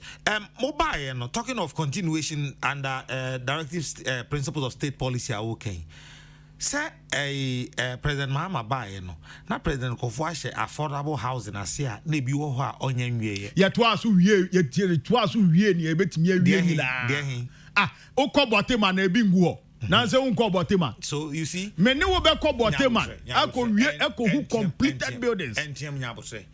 Mobile, talking of continuation under directives, principles of state policy are okay. Say President Mahama buy na President Kofuashe affordable housing asia na bi wo ho a onyan wie ye to aso wie ye tie to aso wie ni ebetimi awie ni la ukobotema na ebi ngu ho na nse ukobotema. So you see me ne wo be kobotema who completed buildings entiam nyabose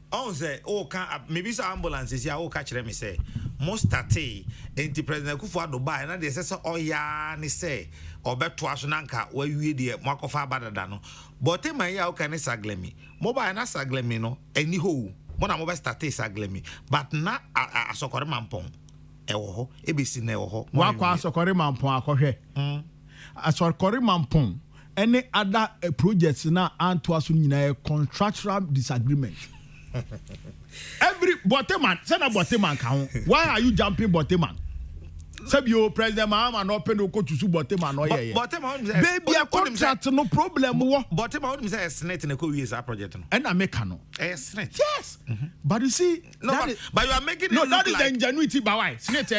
on say can maybe some ambulances ya catch them say most starte enti President Akufo-Addo buy na de say oya ni say obeto aso nanka wa wie de makofa badada no but man ya can saglemi mobile na saglemi no eni ho mo na mo be starte saglemi but na asokore mampon ewo ho ebesi na ewo ho wa kwa asokore mampon akohwe asokore mampon any other projects na anto aso nyina contractual disagreement. Every Boteman, send a Boteman count. Why are you jumping Boteman? Sabio President Mahama no pen no coach to Boteman no yeah. Baby a contract no problem. Boteman is a senate in a co-year project. And I make no. Senate. Yes. But you see, no, but you are making no, it that is like... the ingenuity by why. Senate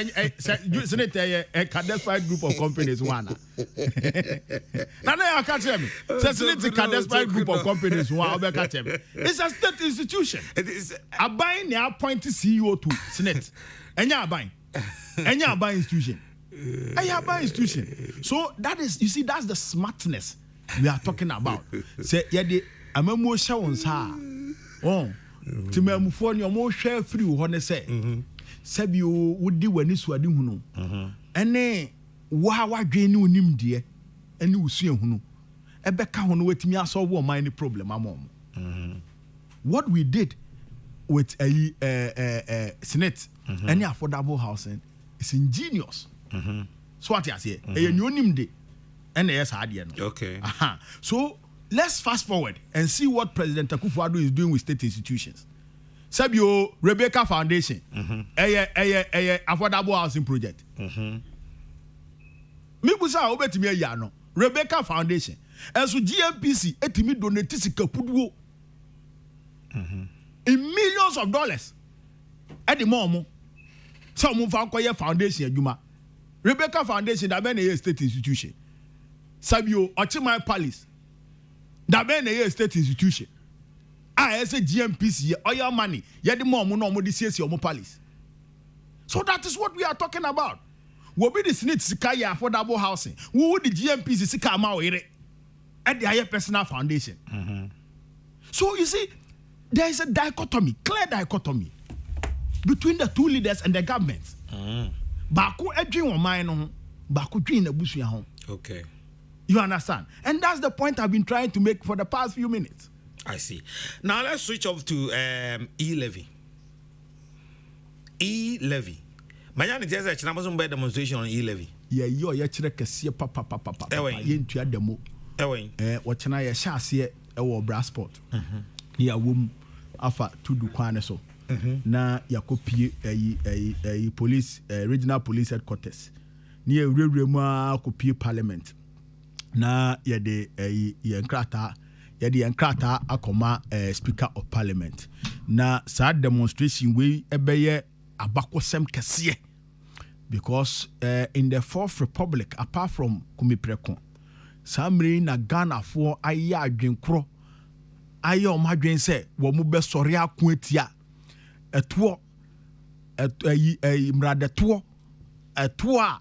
a cadespite group of companies one. Now I can't tell me. Senate a cadespite group of companies one. It's a state institution. It is a buying the appointed CEO to Senate. And you're buying. And you're buying institution. And you're buying institution. So that is, you see, that's the smartness we are talking about. Say, yeah, the amemo shawons ha. Oh, to me, I'm for your more share free. What say? Sabio would do when this were doing. And then, wow, genu nim dear, and you see who. A becca who wait me, I saw one minor problem. What we did with a Senate. Any affordable housing is ingenious. So what I say, a new name day, and yes, okay. So let's fast forward and see what President Akufo-Addo is doing with state institutions. Sabio Rebecca Foundation, a affordable housing project. Mibusa obetimi yano Rebecca Foundation, and so GMPC etimi donate sikapuduo in millions of dollars. At the moment. Some foundation Juma. Rebecca Foundation that been a state institution. Sabio Ochimai Palace that been a state institution. I say GMPC all your money. You the mom no more this your palace. So that is what we are talking about. Will be the Senate Sikaya affordable housing. Who would the GMPC Sika Mawere at the higher personal foundation? So you see, there is a dichotomy, clear dichotomy between the two leaders and the government. Baku edwin wo man no, baku dwin na busua ho. Okay. You understand? And that's the point I've been trying to make for the past few minutes. I see. Now let's switch off to e-levy. E-levy. Manya ni jeza china mo be demonstration on e-levy. Yeah, yo ye kire kese papa. Ye ntua demo. Wo china ye hya ase e wo Brasport. Ya wom afa tudu kwane so. Na yakopie police regional police headquarters ni ewurewure mu akopie parliament na yede ye nkrata akoma speaker of parliament na saa demonstration we ebeye abakosem kese because in the Fourth Republic apart from Kumipreko samre na Ghana for aye adwenkro aye o madwen se wo mu be sori ako atia eto mradeto eto a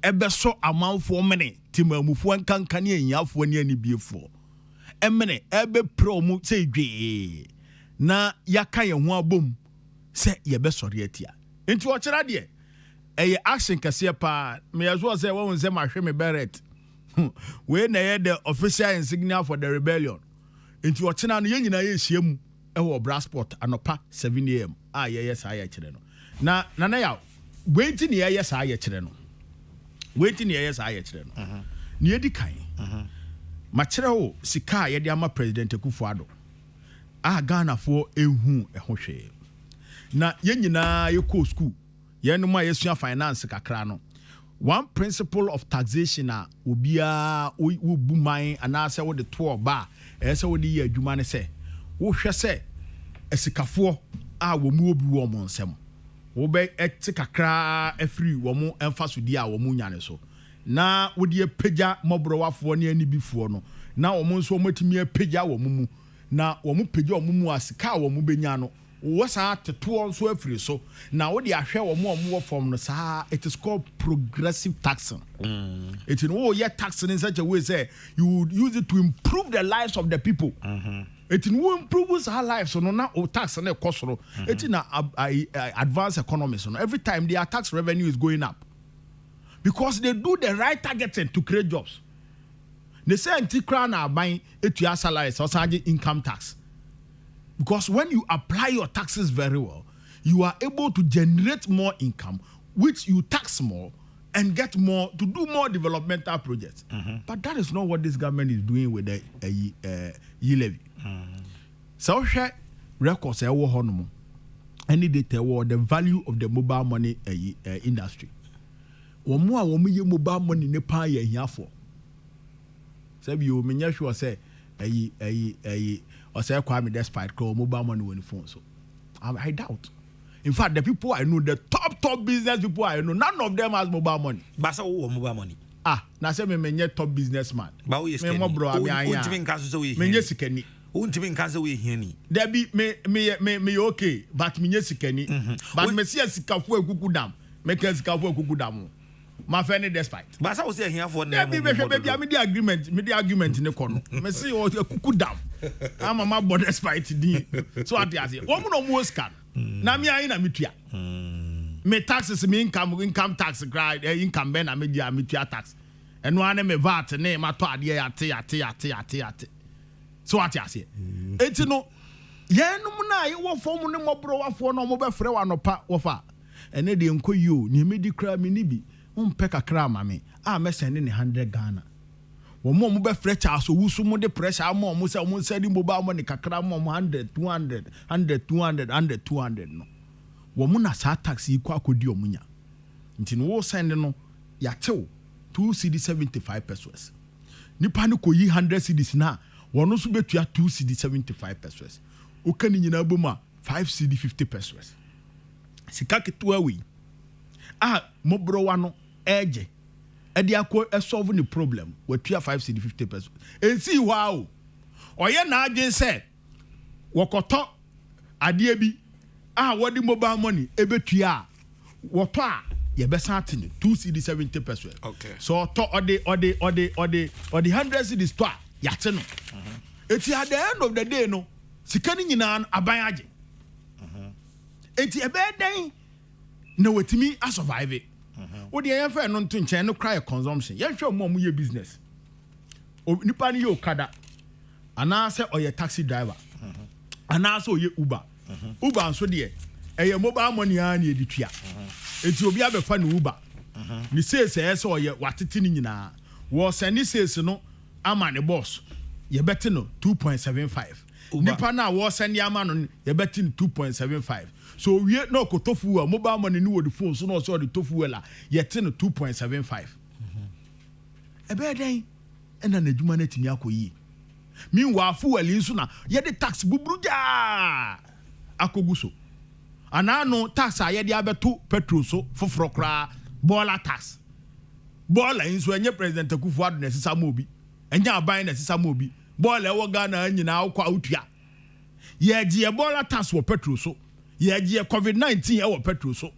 ebe so amanfo mene timamufo nkankan ne anyafo ne anibiefo emene ebe pro mu se dwe na yaka ye ho abom se ye be sori atia enti o kira de eye action kase pa me yazo se wo nse ma hwe me beret we na ye the official insignia for the rebellion enti o kina no ye nyina ye hyiam e Brassport anopa 7 am a ye sa ya kire no na ya wait ni ye sa ya kire no wait ni ye sa ya kire no ni edi kan ma kire ho sika ye de ama president Akufo-Addo Ghana for ehu ho hwe na ye nyina ye ko school ye no ma ye sua finance kakra no one principle of taxation a obia wo buman anase wo de to ba ese wo de ye adwuma ne se wo hwe se esikafo a wo mu obi wo mo nsem wo be eti kakra afri wo mo emfasodi a wo mu nyane so na wo de pagya mobrowafo ne ani bifuo no na wo mo nso matimi apagya wo mu na wo mo pagya wo mu asika wo mo benya no wo sa teto nso afri so na wo de ahwe wo mo form no sa it is called progressive taxing it in wo ye taxing in such a way say you would use it to improve the lives of the people it in wo improve our lives so no na o tax na cost no it in advanced economy so no every time their tax revenue is going up because they do the right targeting to create jobs they say anti-crown na buying etua salaries or income tax. Because when you apply your taxes very well, you are able to generate more income, which you tax more and get more to do more developmental projects. But that is not what this government is doing with the levy. So, records any data the value of the mobile money industry. Womu ye mobile money ne pa ye here for. So you mean sure say or say Kwame despite call mobile money on the phone. So I doubt. In fact, the people I know, the top business people I know, none of them has mobile money. But so mobile money. Now say me top businessman. But we me bro, sikeni. Untimin cancer we hear ni. There be me okay, but me sikeni. But me see a sikafu kukudam. Make sikafu kukudam. My friend despite. But I was here for them. Baby, the argument in the corner. Me see what a cuckoo down. I'm a man despite the. So what I say, woman no more scan. Na me I na mitua. Me taxes me income tax grade income ben na me dia mitua tax. And one me VAT ne ma to ade ate. So what I say. Enti no ye no na ye wo form ne mobro wafo no mo be frɛ wa no pa wo fa. Ene de enko yo ni me di kra me ni bi. Peka kra mame me send in 100 Ghana wo mo be fresh aso wusu mo de pressure mo say di mobile money kakra mo 100 200 no wo mo na sa taxi kwa akodi omunya nti no wo send no ya tew 2 cedi 75 pesos nipa no ko yi 100 cedis na wo no so betua 2 cedi 75 pesos o kan nyina boma 5 cedi 50 pesos sika ketua wi mobro wa no eje edi akọ solve the problem we tua 5 cedi 50 pesos ensi wow oye na adwen se wokoto ade bi wodi mobile money ebetua woto ye besa atene 2 cedi 70 pesos okay so to ode 100 cedis to yate no eti at the end of the day no sika ni nyina aban age eti ebe den na wetimi a survive it. What the air no to nchen no cry consumption. Ye hwe mo ye business. Nipa ni ye okada. Ana se oye taxi driver. Ana se oye Uber. Uber nso de eye mobile money an ye ditua. Enti obi abefa no Uber. Ni sales se oye watete ni nyina. Wo send sales no ama ne boss. Ye beti no 2.75. Nipa na wo send ama no ye beti no 2.75. So we no ko tofu mobile money ni wo the phone so no so the tofu la yet no 2.75 ebe den ena na adwuma na timi akoyi meanwhile fuel nso na ye the tax bubruja akogu so ana no tax a ye de abeto petrol so foforo kra boiler tax boiler inso enye president Akufo-Addo na sisa ma obi enya aban na sisa ma obi boiler wo Ghana nyina akwa otua ye je boiler tax wo petrol so ye je COVID-19 e wo petrol so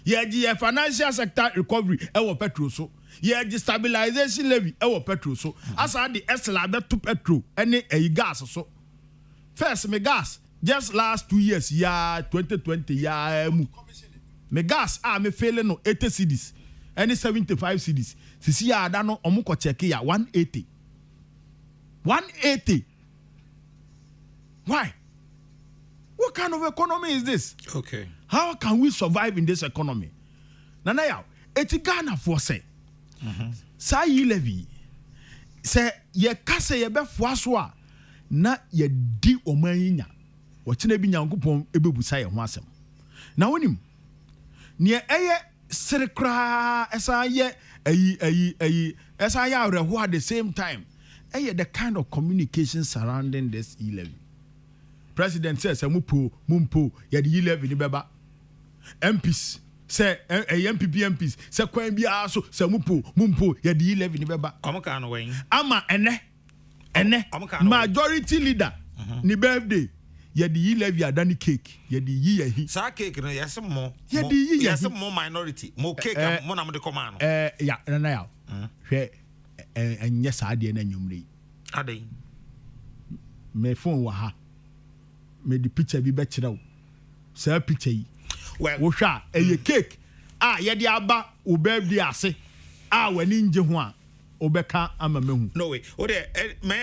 ye je financial sector recovery e wo petrol so ye je stabilization levy e wo petrol so asa the esla beto petrol ene gas so first me gas just last 2 years, 2020, me gas me failing no 80 cedis, any 75 cedis. Sisi ya adano omuko cheke ya 180. 180. Why? What kind of economy is this? Okay. How can we survive in this economy? Nana ya, eti Ghana for say. Sa yi levy. Say ye kase ye be fuaswa na ye di omanyinya. Wachine bi Nyankopon ebebusa ye ho asem na wonim ne eye serekra esa ye esa ya reho at the same time eye the kind of communication surrounding this E11 president says mumpo ye the E11 ni beba MPs say MPs say kwan bia so say mumpo ye the E11 ni beba amaka no wen ama ene majority leader ni birthday ye di levy adani cake ye di ye hi sa cake no yes mo minority mo cake mo na mo de command ya na ya hwe enye sa de na nwumre adai me phone wa ha me di picture bi be kire wo sa picture yi well wo hwa ye cake ye di aba wo birthday ase wani nje ho a obeka ama mehu no way o de me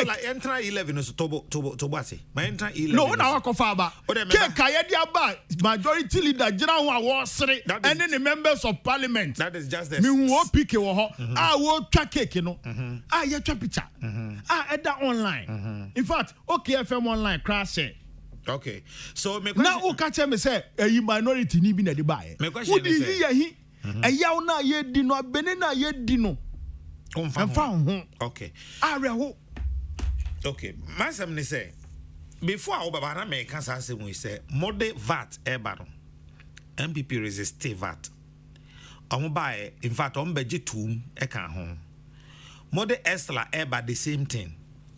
like enter 11 so tobo ase me enter 11 no na wakofa aba cake aye dia aba majority leader gina ho a wo sere and the members of parliament that is just this me wo pick wo ho wo twa cake no ye twa picture eda online in fact okay FM online crash okay so me question now o ka che me say eyi minority ni bi na de bae wo di yi hi eyaw na ye di no abene na ye di no okay. Okay. Masam ni say before I obaba na me kan say we say mode VAT ebaro. MPP resist VAT. Omo bae in fact omo beje tum e kan ho. Mode Estla eba the same thing.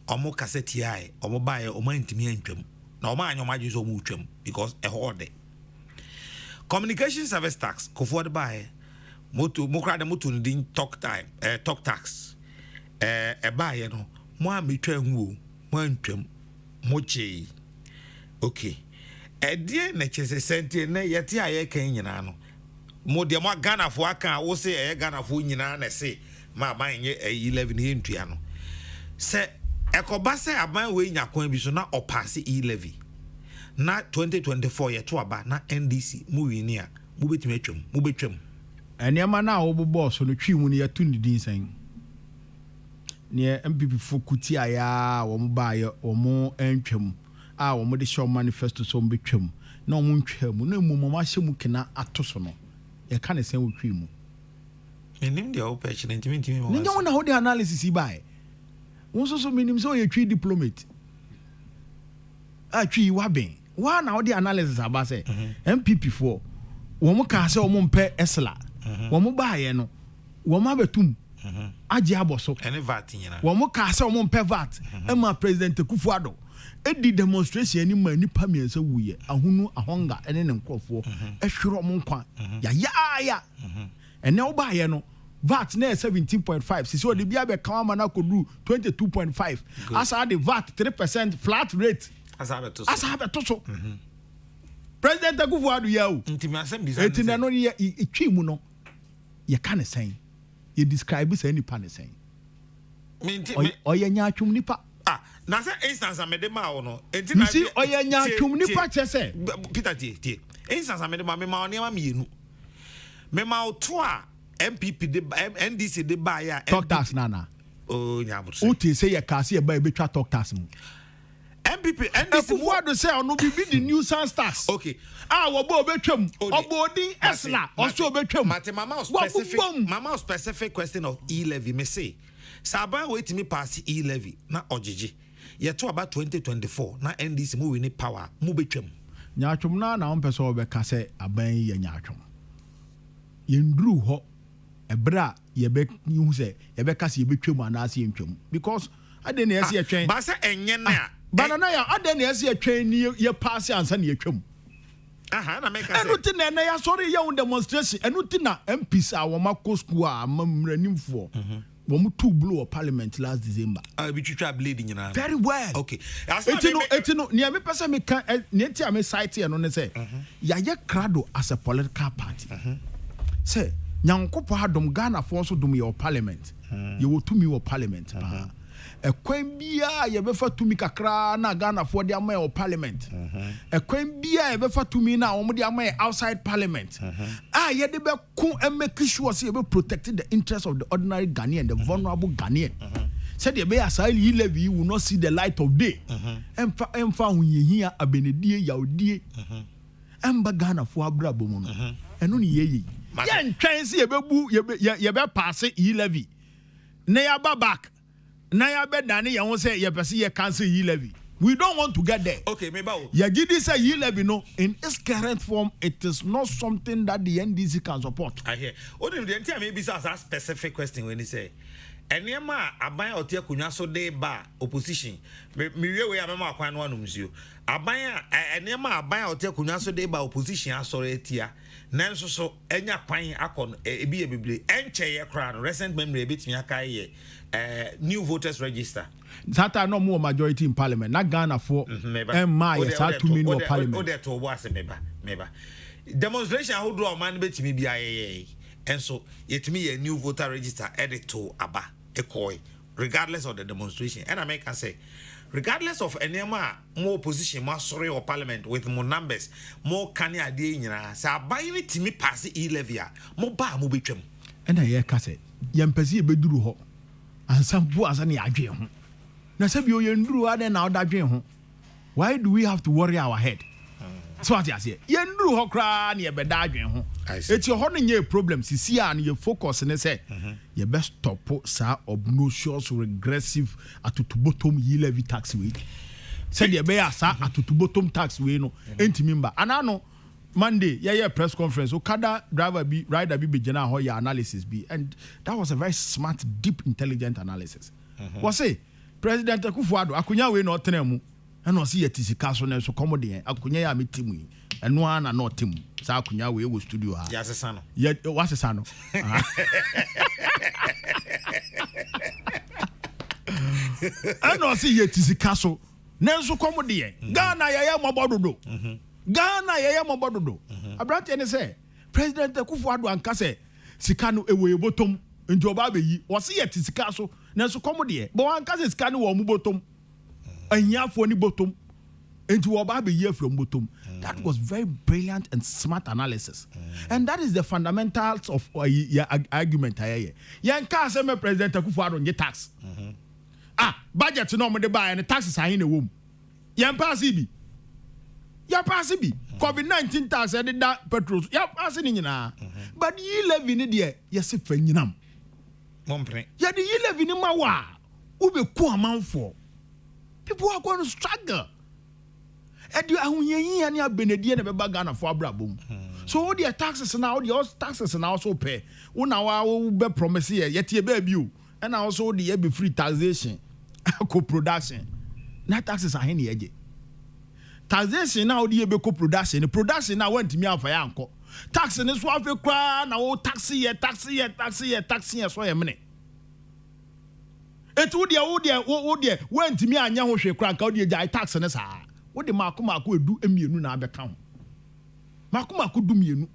Omo cassette ai omo bae omo ntimi antwam. Na omo anyo maji so omo twam because e hode. Communication service tax ko for bae moto mokrada moto ndin talk tax ba ye no mo ametwa nwu mo antwam mo che okay die na chese sente na yete aye kan nyina no mo de mo Ghana fo aka wo se Ghana fo nyina na se ma ban ye 11 ye ntua no se ekoba se aban we nya kwan bi so na opase 11 na 2024 ye to aba na NDC mo wini a mo betime atwam mo betwam eniama na wo bobo so no twi mu ne yatu ne din san ne MPP fo kuti aya wo mo baaye wo mo antwam wo mo de show manifesto so mo betwam na wo mo ntwam na mu mo ma hye mu kena ato so no ye ka ne san wo twi mu menim de opportunity ntimi mo ne nyawo na ho de analysis baaye wo so menim so ye twi diplomate twi wa ben wa na ho de analysis aba se MPP fo wo mo ka se wo mo mpe esla wo mo baaye no wo ma betum aje aboso ene VAT nyina wo mo ka se wo mo mpe VAT ma president Akufo-Addo edi demonstration ni ma nipa miensa wuye ahunu ahonga ene ne nkofo ehwero mo nkwa ya ene wo baaye no VAT na 17.5 sisi o de bia be kan ma na kodu 22.5 asa de VAT 3% flat rate asa beto so president Akufo-Addo ya o ntimi asem design etina no ye etwi mu no ye ka ne sen ye describe say nipa ne sen oye nya atwum nipa na say instance amede ma wo no entina si oye nya atwum nipa che say Peter tie instance amede ma me ma oni ma mienu me ma to a MPP de NDC de ba ya talk tax nana oh nya bro uti say ye ka say ye ba betwa talk tax mu MPP NDC Akufo-Addo say ono bi the new sound stars okay wo bo betwam obodin esla also betwam mate mama specific question of E levy me say saban wait me pass E levy na ojeje yet to about 2024 na NDC mu win power mu betwam nyaatwom na on person obeka say aban ye nyaatwom yendru ho ebra yebe hu say yebe ka say yebetwam anase yentwam because ade na yesi yetwen ba say enye na banana ya ade na yesi yetwen ni ye pass ansa na yetwam aha na make say enuti na ya sorry ya demonstration enuti na MPs a wo makọ school a mamranimfo wo two blue parliament last December be twitwa blade nyina very well okay etino ne me pese me kan ne ti am site no ne say ya ye crado as a political party say nyankopo adom Ghana for so dum your parliament ye wo tumi wo parliament ekwan bia ye befa tumi kakra na Ghana for dia my parliament ekwan bia ye befa tumi na wo dia my outside parliament ye de be ku make sure say ye be protect the interests of the ordinary Ghanaian, the vulnerable Ghanaian. Said the be asile yi levy will not see the light of day emfa hu yehia abenedie yaudie emba Ghana for abrabo mu no eno ne ye ntwen se ye bebu ye be pass yi levy na ya back na ya be dane ye ho say ye pese ye cancel yi levy. We don't want to get there. Okay, maybe. Ya gidi say yi levy no in its current form it is not something that the NDC can support. I hear. Only the entire maybe say a specific question when he say enema aban ote akunwa so dey ba opposition me we amema akwan no anum zio aban enema aban ote akunwa so dey ba opposition asore atia nanso so enya kwan akon ebi ebebre enche ye kra no recent memory ebetimi aka ye new voters register that are no more majority in parliament na Ghana for my yes to me no parliament o de to was meba demonstration how do man betimi bia ye enso yetimi ye new voter register edit to aba ekoi regardless of the demonstration and I make can say regardless of any more opposition more sorry or parliament with more numbers more can ade nyina sa buy ni timi pass e-levy mo ba mo betwam and I ka say yempesi e beduru ho ansambu asa ne adwe ho na se bi o yenduru ade na odadwe ho why do we have to worry our head so what you say yenduru ho kra na ye beda adwen ho eti ho no nye problem sisi a na ye focus ne say ye best stop sa obnoxious regressive atutubotom e-levy tax we said ye be asa atutubotom tax we no entimi mba anano Monday yeah press conference okada driver bi rider bi begina ho ya analysis bi and that was a very smart deep intelligent analysis was say President Akufo-Addo akunya we no tenemu and no see yetisika so na so komode akunya ya metimu yi eno ana no tem sa akunya we wo studio ha ya sesa no ya wasesa no eno see yetisika so na so komode Ghana ya mobododo Ghana yeye mobododo abrante ne say President Akufo-Addo anka say sika no ewe botom nti oba be yi wo se yeti sika so na so komode but anka say sika no wo mu botom anyafo ni botom nti oba be yi from botom. That was very brilliant and smart analysis and that is the fundamentals of your argument here yanka say me President Akufo-Addo nge tax budget no mo de buy and taxes are in the womb yan pass bi ya pass bi COVID-19 tax e da petrol ya pass ni nyina but e-levy ni de yes fa nyinam mompre ya de e-levy ni ma wa wo be ku amanfo people are going to struggle edi ahunyeyin ya ni abenedie na be ba Ghana for abrabom so all the taxes now also pay una wa be promise ye tie ba bi o and also the be free taxation co-production na taxes are here ye taxation now the be co-production the production now want me afa ya anko tax ne so afa kra na wo tax ye so ye mene etu wo want me anya ho hwe kra nka wo de jai tax ne sa wo de mako edu emienu na abeka ho mako du mienu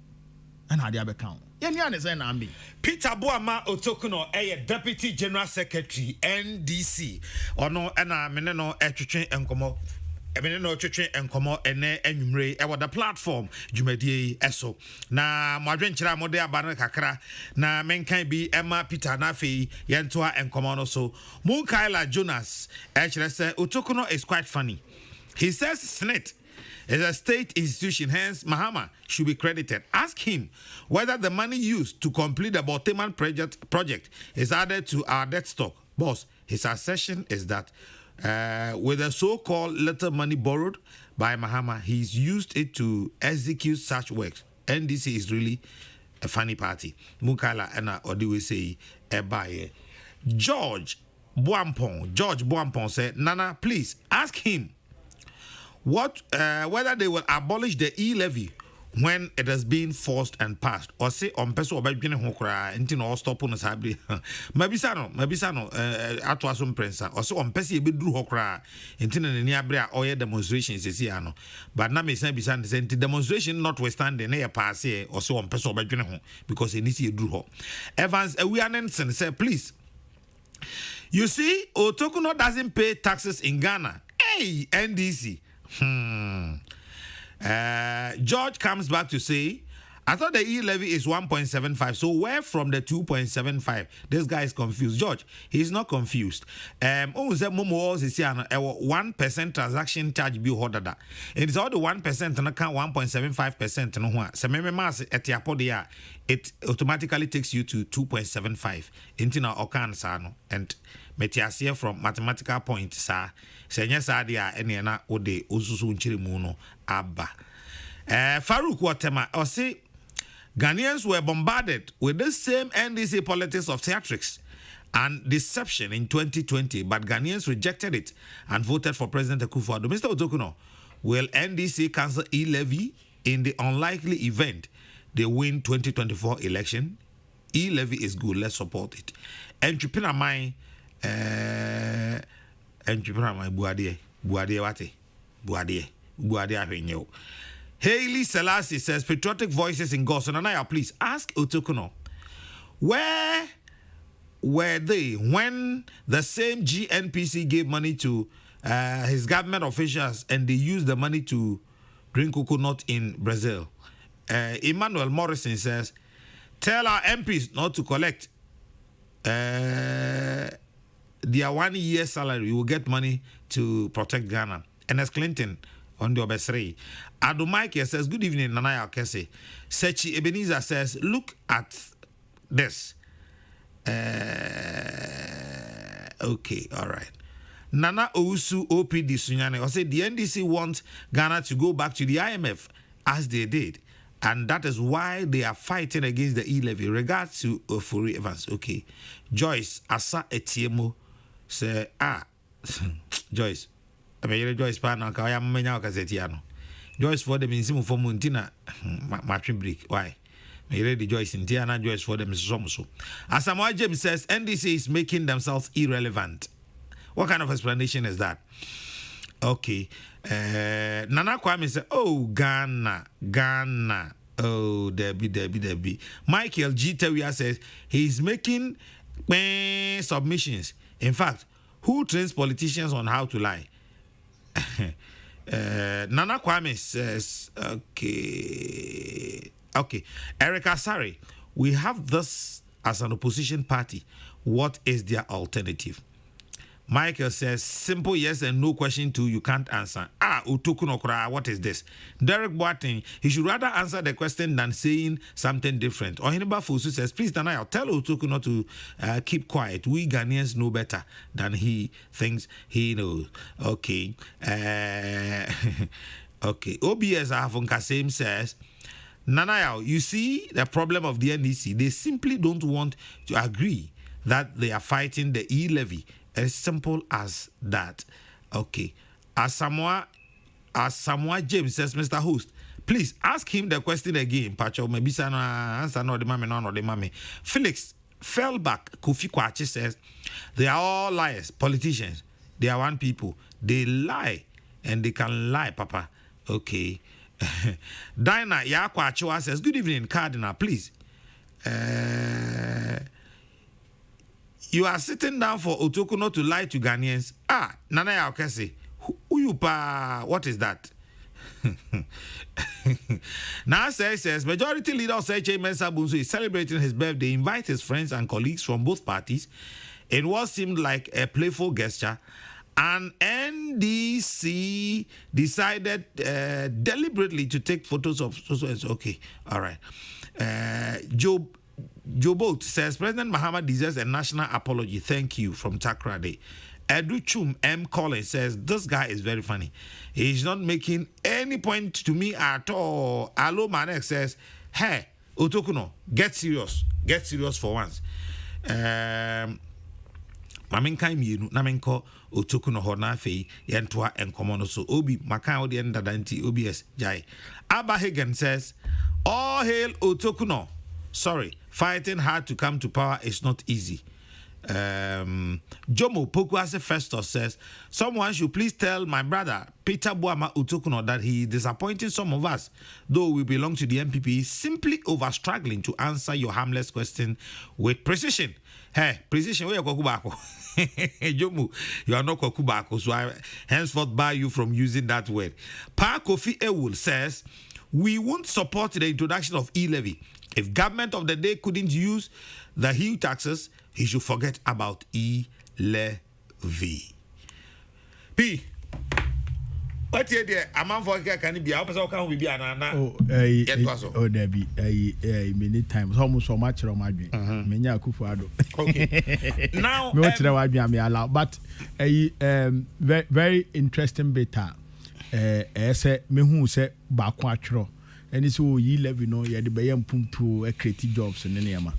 na ade abeka ho yeni ane say na ambi Peter Boama Otokuno Deputy General Secretary NDC ono na mene no etwetwe enkomo emene no twetwe enkomo ene anwumre e the platform dwumadie eso na mwadwenkyira mode abane kakra na menkan bi Emma Peter na afei yentoa enkomo no so Munkaila Jonas kire say Otokuno is quite funny. He says SNET is a state institution, hence Mahama should be credited. Ask him whether the money used to complete the Boteman project is added to our debt stock. Boss, his assertion is that With the so-called little money borrowed by Mahama, he's used it to execute such works. NDC is really a funny party. Mukala and Odiwe say, Ebaye. George Boampong said, Nana, please ask him whether they will abolish the e-levy when it has been forced and passed, or say on peso obedwene ho kra enti no stop no sabre mabisa no ato aso prensa or say on pese e beduru ho kra enti na nani abre a oye demonstrations esi ano but na me san bisa ne enti demonstration notwithstanding na ye pass here or say on peso obedwene ho because e nisi eduru ho. Evans Ewianensen said, please, you see, Otokuno doesn't pay taxes in Ghana. Hey, NDC. George comes back to say, I thought the e-levy is 1.75. So where from the 2.75? This guy is confused. George, he's not confused. 1% transaction charge be ordered. It's all the 1% and account 1.75% no. So it automatically takes you to 2.75. Intina okan sano and metiasia from mathematical point sa. Senya sa dia ene na ode osusu nchiri mu no aba. Farouk Watema or say Ghanaians were bombarded with the same NDC politics of theatrics and deception in 2020, but Ghanaians rejected it and voted for President Akufo-Addo. Mr. Otokuno, will NDC cancel e-levy in the unlikely event they win 2024 election? E-levy is good. Let's support it. Entrepreneur my Buadie Avenue. Hailey Selassie says, patriotic voices in Goson. Anaya, please ask Otokuno, where were they when the same GNPC gave money to his government officials and they used the money to drink coconut in Brazil? Emmanuel Morrison says, tell our MPs not to collect their 1 year salary. We will get money to protect Ghana. And as Clinton on the Obesri. Ado Mike says, good evening, Nanaya Kesseh. Sechi Ebenezer says, look at this. Okay, all right. Nana Ousu OPD Sunyane or say the NDC wants Ghana to go back to the IMF as they did. And that is why they are fighting against the e-levy. Regards to Ofori Evans. Okay. Joyce Asa Etiemo say, Joyce. Joyce partner kaya mmenya okazetiano Joyce for them insimu for muntina match break why me ready Joyce intiana Joyce for them so Asamoah James says NDC is making themselves irrelevant. What kind of explanation is that? Okay. Nana Kwame said, oh Ghana oh Debbie Michael G. Tewia says he's making submissions. In fact, who trains politicians on how to lie? Nana Kwame says, okay. Erica Sari, we have this as an opposition party. What is their alternative? Michael says, simple yes and no question too, you can't answer. Utukunokra, what is this? Derek Boateng, he should rather answer the question than saying something different. Ohiniba Fusu says, please Danaya, tell Utukuno to keep quiet. We Ghanaians know better than he thinks he knows. Okay. Okay. OBS Avon Kasem says, Nanaya, you see the problem of the NDC. They simply don't want to agree that they are fighting the e-levy. As simple as that. Okay. As Samoa James says, Mr. Host, please ask him the question again. Pacho, maybe answer no the mame. Felix Fellback Kofi Kwachi says, they are all liars, politicians. They are one people. They lie and they can lie, Papa. Okay. Dinah Yakwachiwa says, good evening, Cardinal, please. You are sitting down for Otokuno to lie to Ghanaians. Nanaya Kesseh, who you pa? What is that? Now says majority leader of Seche Mensah Bunsu is celebrating his birthday. Invite his friends and colleagues from both parties in what seemed like a playful gesture. And NDC decided deliberately to take photos of okay, all right. Joe Bolt says President Mahama deserves a national apology. Thank you from Takrade. Educhum M. Collins says, this guy is very funny. He's not making any point to me at all. Alo Manek says, hey, Otokuno, get serious. Get serious for once. Maminkai mienu namenko Otokuno hona fei yentoa enkomono so obi makan odi ndadanti obs jai. Abba Hagen says, all hail Otokuno. Sorry, fighting hard to come to power is not easy. Jomo Pokwase Festus says, someone should please tell my brother Peter Boama Utokuno that he is disappointing some of us, though we belong to the MPP, simply over struggling to answer your harmless question with precision. Hey, precision, where you go back? Jomo, you are not Kokubako, so I henceforth bar you from using that word. Pa Kofi Ewul says, we won't support the introduction of e-levy. If government of the day couldn't use the huge taxes, he should forget about e-levy. P. What you there? A man for can be out of can be an oh, there be many times almost so much on my dream. Menya Kufuado. Okay. Now, me allow, but very, very interesting beta. Say me who say bakwatro. And it's all ye levy no, ya the bayam pum to creative jobs in the name.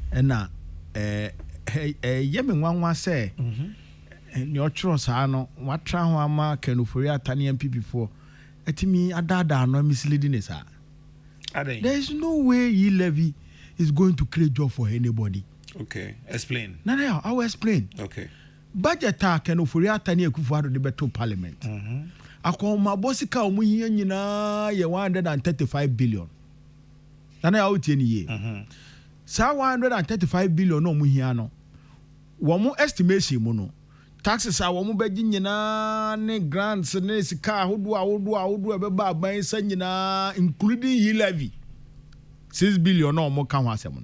And now, Yemen one say, and your trust, I know what Trahama can for your tiny MPP for. At me, a dada no misleading is her. There is no way ye levy is going to create job for anybody. Okay, explain. No, I will explain. Okay. Budget can for your tiny Kufuado the better parliament. Akoma bosika omu hiya nyina ye 135 billion. Nana ya uti eni ye. Sa 135 billion no mu hiya no. Womu estimation mu no. Taxes a womu beji nyina ne grants ne sika ahodo ebeba aban sa nyina including ye levy. 6 billion no mo ka ho asem no.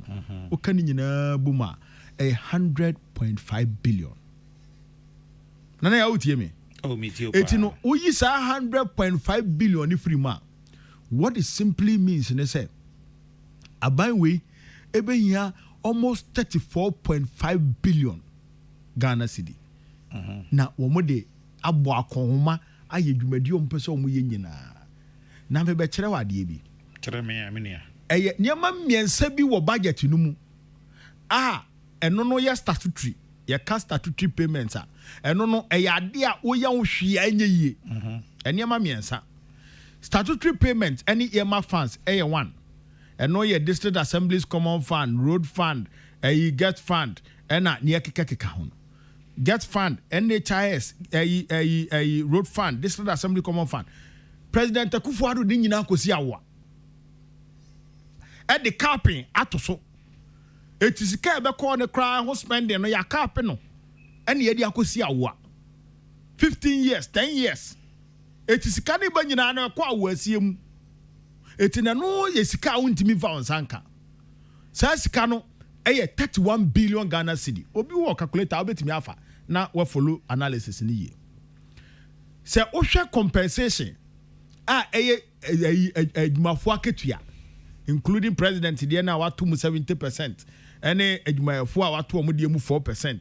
O ka ni nyina buma 100.5 billion. Nana ya uti me. Oh, me too. Etino uyi sa 100.5 billion free ma. What it simply means in say Abanwe ebe here almost 34.5 billion Ghana cedi. Na womo de abo akonhoma aye dwumadi ompese omo ye nyina. Na me be kire wade bi. Kire me amenia. Eye niam miensa bi wo budget no mu. Eno no ye statutory. Ye ka statutory payments a eno no eyade a wo ya wo hwia anye yie eniema miensa statutory payments any EMA funds one eno ye district assemblies common fund road fund get fund ena ne kekeka ho get fund NHIS road fund district assembly common fund president Akufo-Addo din nyina kosi awa e de capping atoso etisika ebe call ne cry ho spending no ya cap no ene ye di akosi awa 15 years 10 years etisika ne ba nyina na kwa awa asiem etina no ye sika untimi va onsanka sa sika no 31 billion Ghana cedi obi wo calculator obetimi afa na we follow analysis ni ye se o hwe compensation adwumafo aketua including president there na watu 70% ene adwumafo a watu omo de mu 4%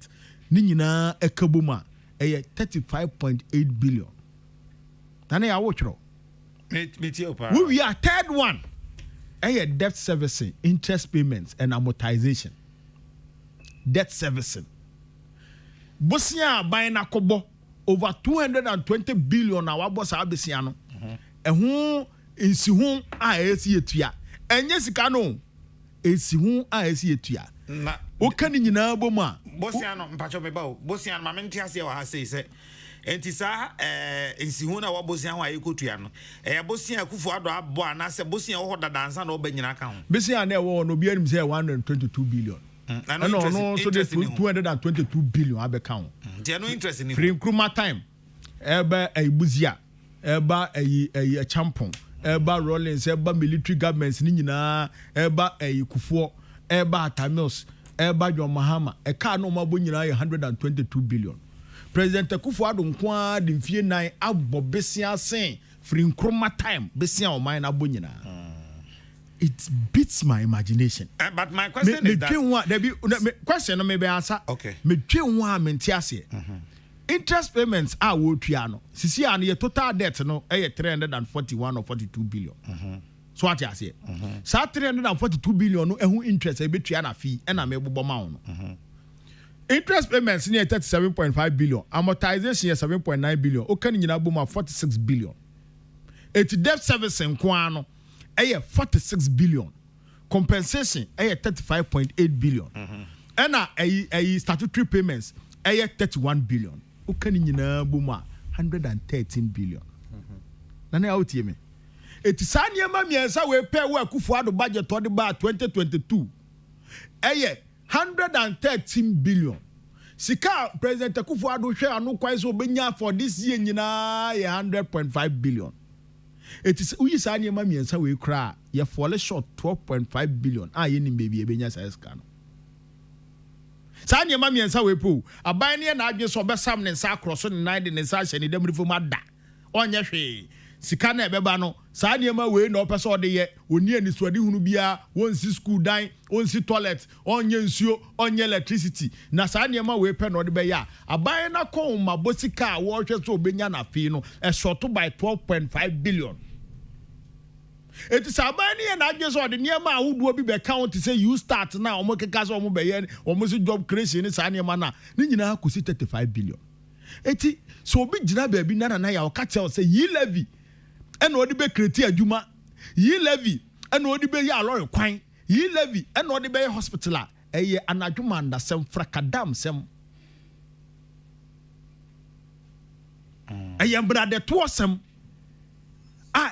ni nyina ekaboma 35.8 billion nana ya wochro we are third one debt servicing interest payments and amortization debt servicing bosia ban na kobo over 220 billion na wabo sa abesia no ehu ensihu a esi etua enye sika no ensihu a esi etua na o kan nyina bom a bosia no mpacho me ba bosia no ma mente ase wa ha sei se enti sa ensihu na wabosia ho ayekotua no bosia Akufo-Addo abo ana se bosia wo dadansa na obanyina ka ho bosia na ewo no bia nim say 122 billion no so the 222 billion abeka ho there no interest in free nkruma time eba buzia eba champon eba rollins eba military governments ni nyina eba Kufuor eba Atamils eba John Mahama eka no mabo nyina 122 billion president Akufo-Addo nkwa de mfie nan abo besia sen free nkruma time besia o man abo nyina. It beats my imagination. But my question is that question no me be answer. Okay. Me twe ho a mente ase. interest payments are wo tua no sisi an your total debt no 341 or 42 billion so what you say sa 342 billion no ehu interest e betua na fee e na me bobo ma wo no interest payments near 37.5 billion amortization is 7.9 billion o kan nyina boma 46 billion it debt service nko no 46 billion compensation 35.8 billion and a statutory payments 31 billion o kan nyina boma 113 billion na na outie me it sa niema miensa we pay we Akufo Addo budget to the bar 2022 113 billion. Sika President Akufo Addo hwe anu kwai so benya for this year nyina 100.5 billion. It is uyi sa niema miensa we kra ye fall short 12.5 billion. Ye ni baby e benya sa eska no. Sa niema miensa we po aban ne na adwe so besam ne sa cross ne nine ne sa hye ne dem rifo ma da. Onye hwe sika na ebeba no saa niema we na opese ode ye oni ani so ade hunu bia wonsi school dan wonsi toilet onye nsuo onye electricity na saa niema we pe na ode be ya aban na ko ma bosika wo hwe so obenya na fi no e short by 12.5 billion. It is aban ne na adwe so ode niema ahuduo bi be count say you start na omo keka so omo be ye omo si job creation ni saa niema na ni nyina akosi 35 billion. Eti so obi gina ba bi na ya o ka tell say yi levy and odi be create adwuma yi levy and odi be ya lorry kwan yi levy and odi be hospital a eye anadwuma ndasem frakadam sem eye brade to sem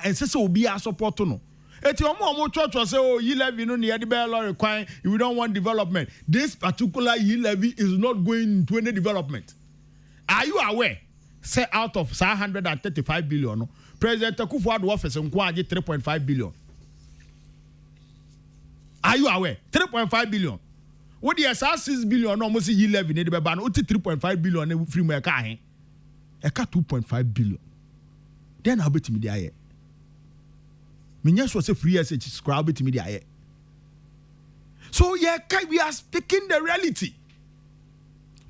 ense se obi a support no eti omo church say oh yi levy no ne be lorry kwan we don't want development. This particular yi levy is not going into any development. Are you aware say out of 135 billion no President Akufo Addo office nko age 3.5 billion. Are you aware? 3.5 billion. What the 6 billion no almost yi levy ne de be ba no 3.5 billion na free mo e ka he. E ka 2.5 billion. Then how betimi dey aye. Menya so say free SH scribe betimi dey aye. So yeah, we are speaking the reality.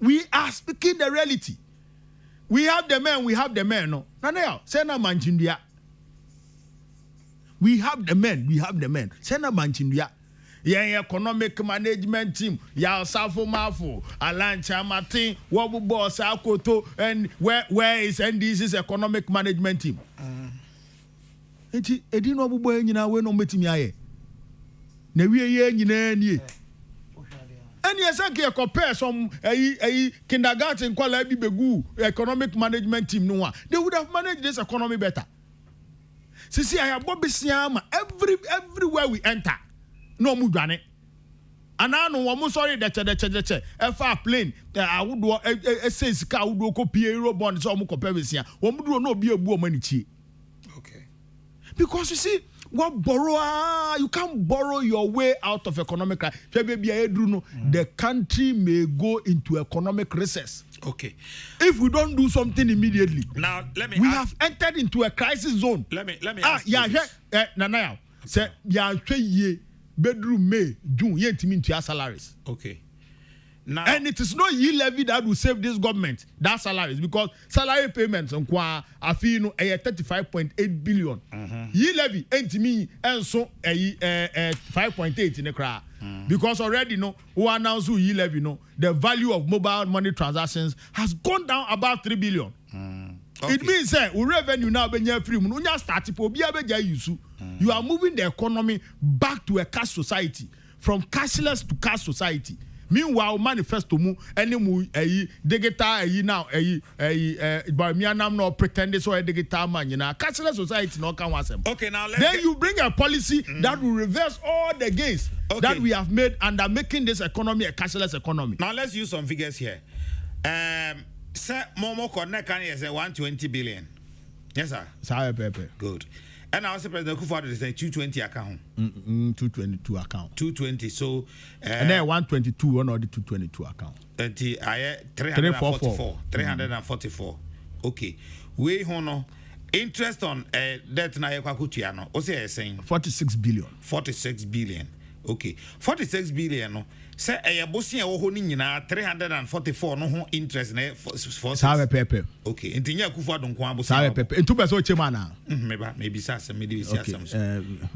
We are speaking the reality. We have the men, no. Now, send a manchindia. We have the men. Send a manchindia. Yeah, economic management team. Ya Safo Mafo, Alan Chamati, Wabu Boss, Akoto, and where is NDC's economic management team? It didn't know boy in our way no meeting ya. Newe ye. And yes, I can compare some kindergarten kwala bi begu economic management team no one. They would have managed this economy better. See, I have Bobby Siama everywhere we enter. No mudane. And I know I'm sorry that FR plane I would say car would go Piero bond so I'm compare with here. One would no be a boom money cheap. Okay. Because you see, what borrow? You can't borrow your way out of economic crisis. The country may go into economic recess. Okay. If we don't do something immediately. Now let me. We have entered into a crisis zone. Let me ask. Nana, say ye bedroom May June ye intimi into your salaries. Okay. Now, and it is not ye levy that will save this government that salaries because salary payments on kwa afino 35.8 billion. Ye levy intimi and so 5.8 in the cry because already no who announced ye levy no the value of mobile money transactions has gone down about 3 billion. Okay. It means we revenue now be free unya start po bia be use you are moving the economy back to a cash society from cashless to cash society. Meanwhile, manifesto mu any mu digital now but me am not pretending so a digital man you know cashless society no can want. Okay, now then you bring a policy that will reverse all the gains that we have made under making this economy a cashless economy. Now let's use some figures here. Sir Momo connect can say 120 billion. Yes sir. Sir Pepe. Good. And I was President Akufo Addo say 220 account. 222 account. 220. So and then 122 on the 222 account. 344. 344. Okay. We hono interest on debt na yakwakutua no. O say saying 46 billion. 46 billion. Okay, 46 billion no. Say a bossy a wo ni nyina 344 no ho interest na for Sabe pepe. Okay, intinya kufa don kwa bossy. Sabe pepe. Into person chema na. Maybe sa some maybe see some.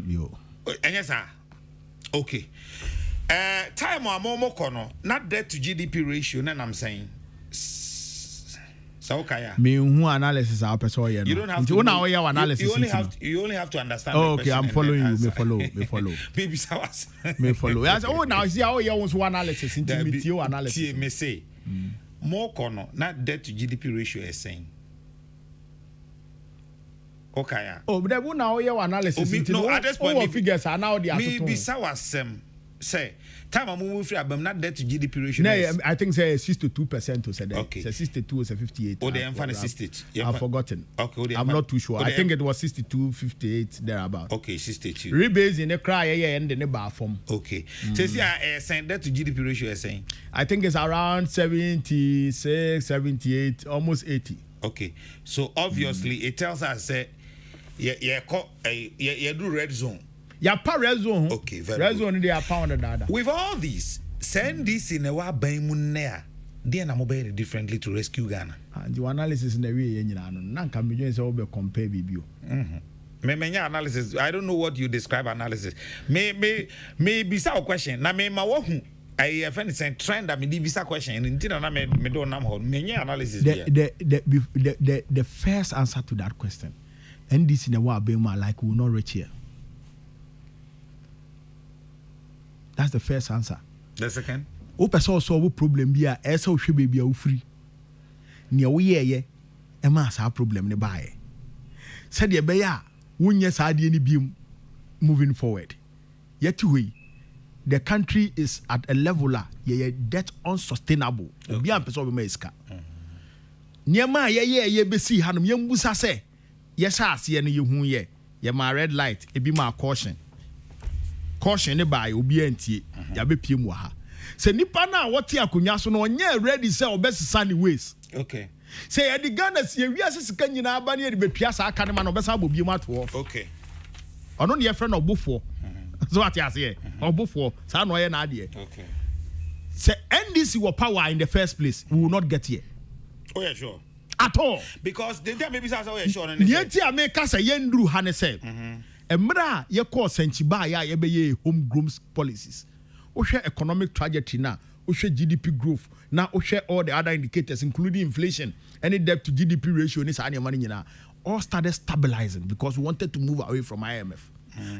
Yo. Enya sa. Okay. Time a momo kono, not debt to GDP ratio na I'm saying. So okay. Me who analysis our person here. You don't have to know. Analysis. You only have to understand. Oh, okay, I'm following you. Me follow. Baby sawas. Me follow. Yes. Oh, now see how you want analysis into me analysis. Me say more kono, not debt to GDP ratio is saying. Okay. Oh, but then now you analysis. No, at this point, figures are now the. Me be sawas say. Time I'm moving free, I'm not debt to GDP ratio. No, I think say 62% to say that. Okay. Say 62 or 58. Oh, they have 62. I've forgotten. Okay, I'm not too sure. I think it was 62, 58 thereabout. Okay, 62. Rebase in the cry and in the bar form. Okay. So see, I saying that to GDP ratio is saying. I think it's around 76, 78, almost 80. Okay. So obviously it tells us that you do red zone. Ya pa red zone. Okay, very red good. Zone they are pound dada. With all these, send this in a wa ban mu there. They na mobile differently to rescue Ghana. And the analysis in the way you know, nan can be doing so be compare bibio. Me analysis. I don't know what you describe analysis. Me bisa a question. Na me ma wo hu. I find it's a trend that me di bisa question. Intina na me do nam ho. Me analysis. The first answer to that question, and this in a wa ban mu like will not reach here. That's the first answer. The second? O person solve problem bi a esa o hwe baby a o free. Ne wo ye e ma sa problem ne baaye. Said ye be ya wonye sa de ni biem moving forward. Yet we the country is at a level ye debt unsustainable. Obi am person be ma iska. Niema ye be see hanom ye mbusa se ye sha ase ne ye hu ye ma red light e bi ma caution. Caution ne by obi antie ya be piem wa ha se nipa na wote akonya so no onye ready say obesisa ni ways. Okay. Say ya di Ghana se wi asesika nyina aba ne de betua sa aka ne ma no obesa bobiem ato. Okay. Ono ne ye friend obofo so ati ase obofo sa no ye na ade. Okay. Say NDC were power in the first place, we will not get here Oh yeah, sure. at all, Because the time maybe say oh yeah, sure. Nieti America say yendru ha ne say emra ye call senchiba ya ye be ye homegrown policies. Ohwe economic trajectory na, ohwe GDP growth na, ohwe all the other indicators including inflation, any debt to GDP ratio ni sa money nyina all started stabilizing because we wanted to move away from IMF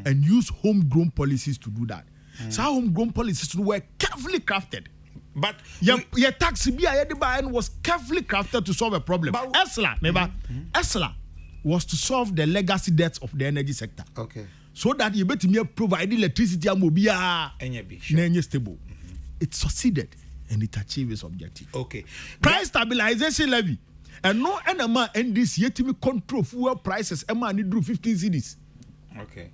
and use homegrown policies to do that. So our homegrown policies were carefully crafted. But your tax was carefully crafted to solve a problem. ESLA was to solve the legacy debts of the energy sector. Okay. So that you better provide electricity and mobile stable. It succeeded and it achieved its objective. Okay. Price stabilization levy. And no NMA and this yet to control fuel prices. Emma need 15 cedis. Okay.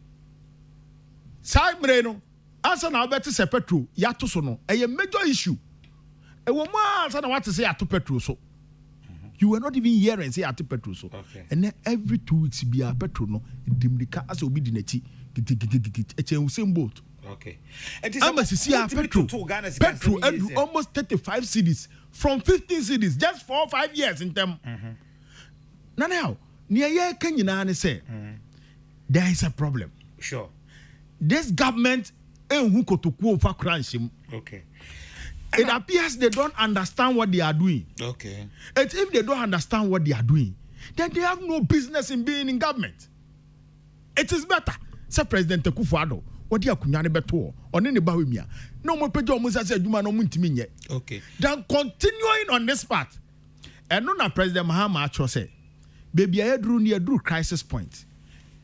Side Breno. Answer now better say petrol. Yato so no. A major issue. A woman answer what to say at petrol so. You were not even hearing say at petrol so. Okay. And then every 2 weeks be a petrol no. Dimdika as obi dineti. It's same boat. Okay. I'm a petrol. Petrol almost 35 cedis from 15 cedis just 4 or 5 years in them. Now, near year can you say there is a problem. Sure. This government Okay. It appears they don't understand what they are doing. Okay. And if they don't understand what they are doing, then they have no business in being in government. It is better. Say President Akufo-Addo, what dia kunyane beto on any bawimia. No more pejo musa say adwuma no muntimi nye. Okay. Then continuing on this path. And no President Mahama Acho say, baby I drew near crisis point.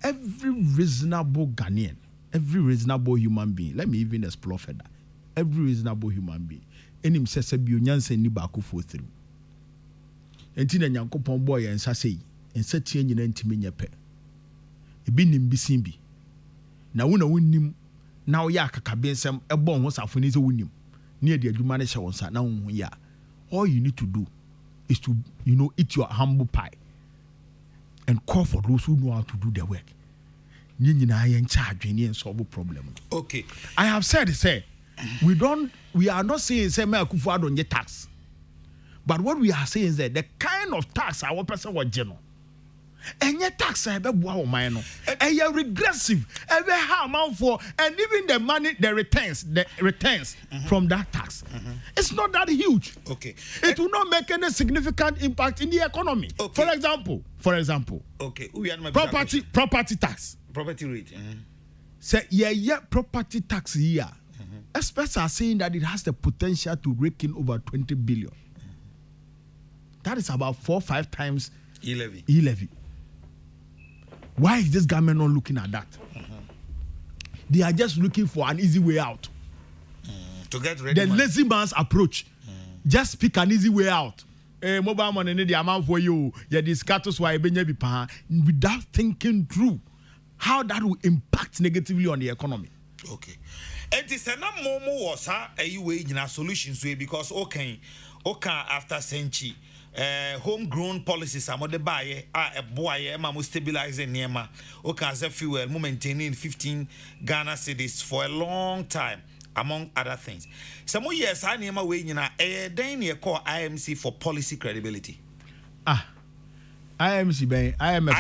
Every reasonable Ghanaian, every reasonable human being, let me even explore further. Every reasonable human being, and him says, "Be unyanse ni baku for through." Enti na Nyankopon boy and say, and set tie nyina ntimi nyepe. Ebi nim bisin bi. Na wo na wonnim na wo ya kakabensem ebon ho safoni ze wonnim. Na de adwuma ne hye won sa na wo ya. All you need to do is to eat your humble pie and call for those who know how to do the work. ni nyina yen charge ni solve problem. Okay. I have said say we are not saying say me Akufo-Addo don't get tax. But what we are saying is that the kind of tax our person was general. And yet tax I be boa o man no. And you regressive. Every how amount for and even the money the returns from that tax. It's not that huge. Okay. It will not make any significant impact in the economy. Okay. For example. Okay. Property tax. Property rate. Say property tax here. Experts are saying that it has the potential to rake in over 20 billion. That is about 4 or 5 times e-levy. Why is this government not looking at that? They are just looking for an easy way out. To get ready. The lazy man's approach. Just pick an easy way out. Mobile money need the amount for you. Yeah, this status why without thinking through how that will impact negatively on the economy. Okay. And it's a momo was a way in solutions way because okay after century. Homegrown policies are the buyer a boy mamu stabilizing nema okay as a fuel maintaining 15 Ghana cedis for a long time among other things. Some years I nema way then you call IMC for policy credibility. IMF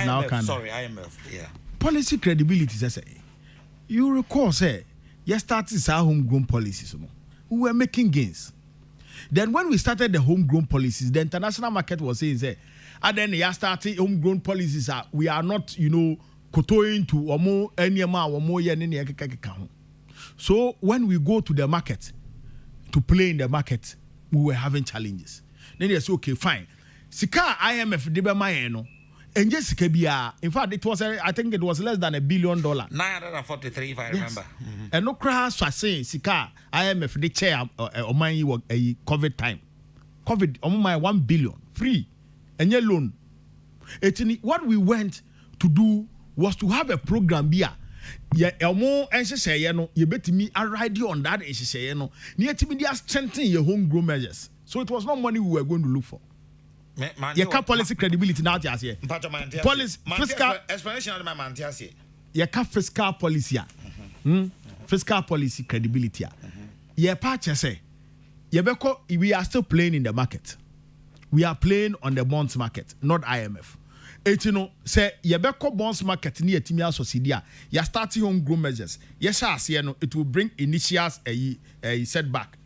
now can IMF, yeah. Policy credibility say you recall say you started our homegrown policies we were making gains. Then when we started the homegrown policies, the international market was saying, and then you started homegrown policies. We are not, kotoing to any amount. So when we go to the market, to play in the market, we were having challenges. Then they say, okay, fine. Sika IMF debe mayeno. And yes, in fact, it was I think it was less than $1 billion. 943, if I remember. And no crash was saying Sika IMF the chair or my COVID time. COVID my 1 billion free and your loan. What we went to do was to have a program here. Yeah, elmo and you bet me I ride you on that near to me strengthen your homegrown measures. So it was not money we were going to look for. You can't policy credibility now, just here. Policy fiscal explanation of my mantias. You can't fiscal policy. Fiscal policy credibility. Yeah, patch say. We are still playing in the market. We are playing on the bonds market, not IMF. Say Yebeko bonds market near Timia Sociedia. You starting homegrown measures. Yes, it will bring initials a setback.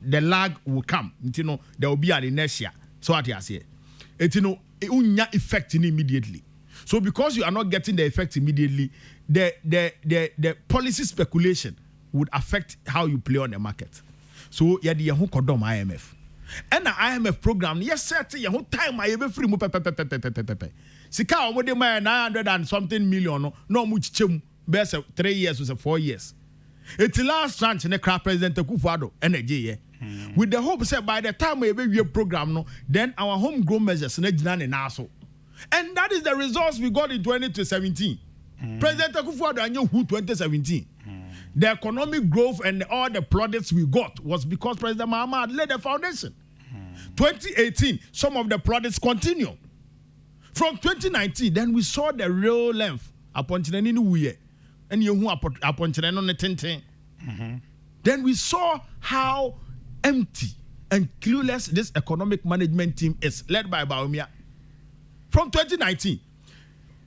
The lag will come. There will be an inertia. So what you say? It unya effect immediately. So because you are not getting the effect immediately, the policy speculation would affect how you play on the market. So yeah, the kodom IMF. And the IMF program, yes, certain your time I ever free pepe. Sika omode my 900 and something million no much chem best 3 years was 4 years. It's the last tranche in the crap President Akufo-Addo energy. With the hope that by the time we have a program, then our homegrown measures and that is the results we got in 2017. President Akufo-Addo and who 2017. The economic growth and all the products we got was because President Mahama laid the foundation. 2018, some of the products continue. From 2019, then we saw the real length upon Chinese and you upon Chinese. Then we saw how empty and clueless this economic management team is led by Baumia. From 2019,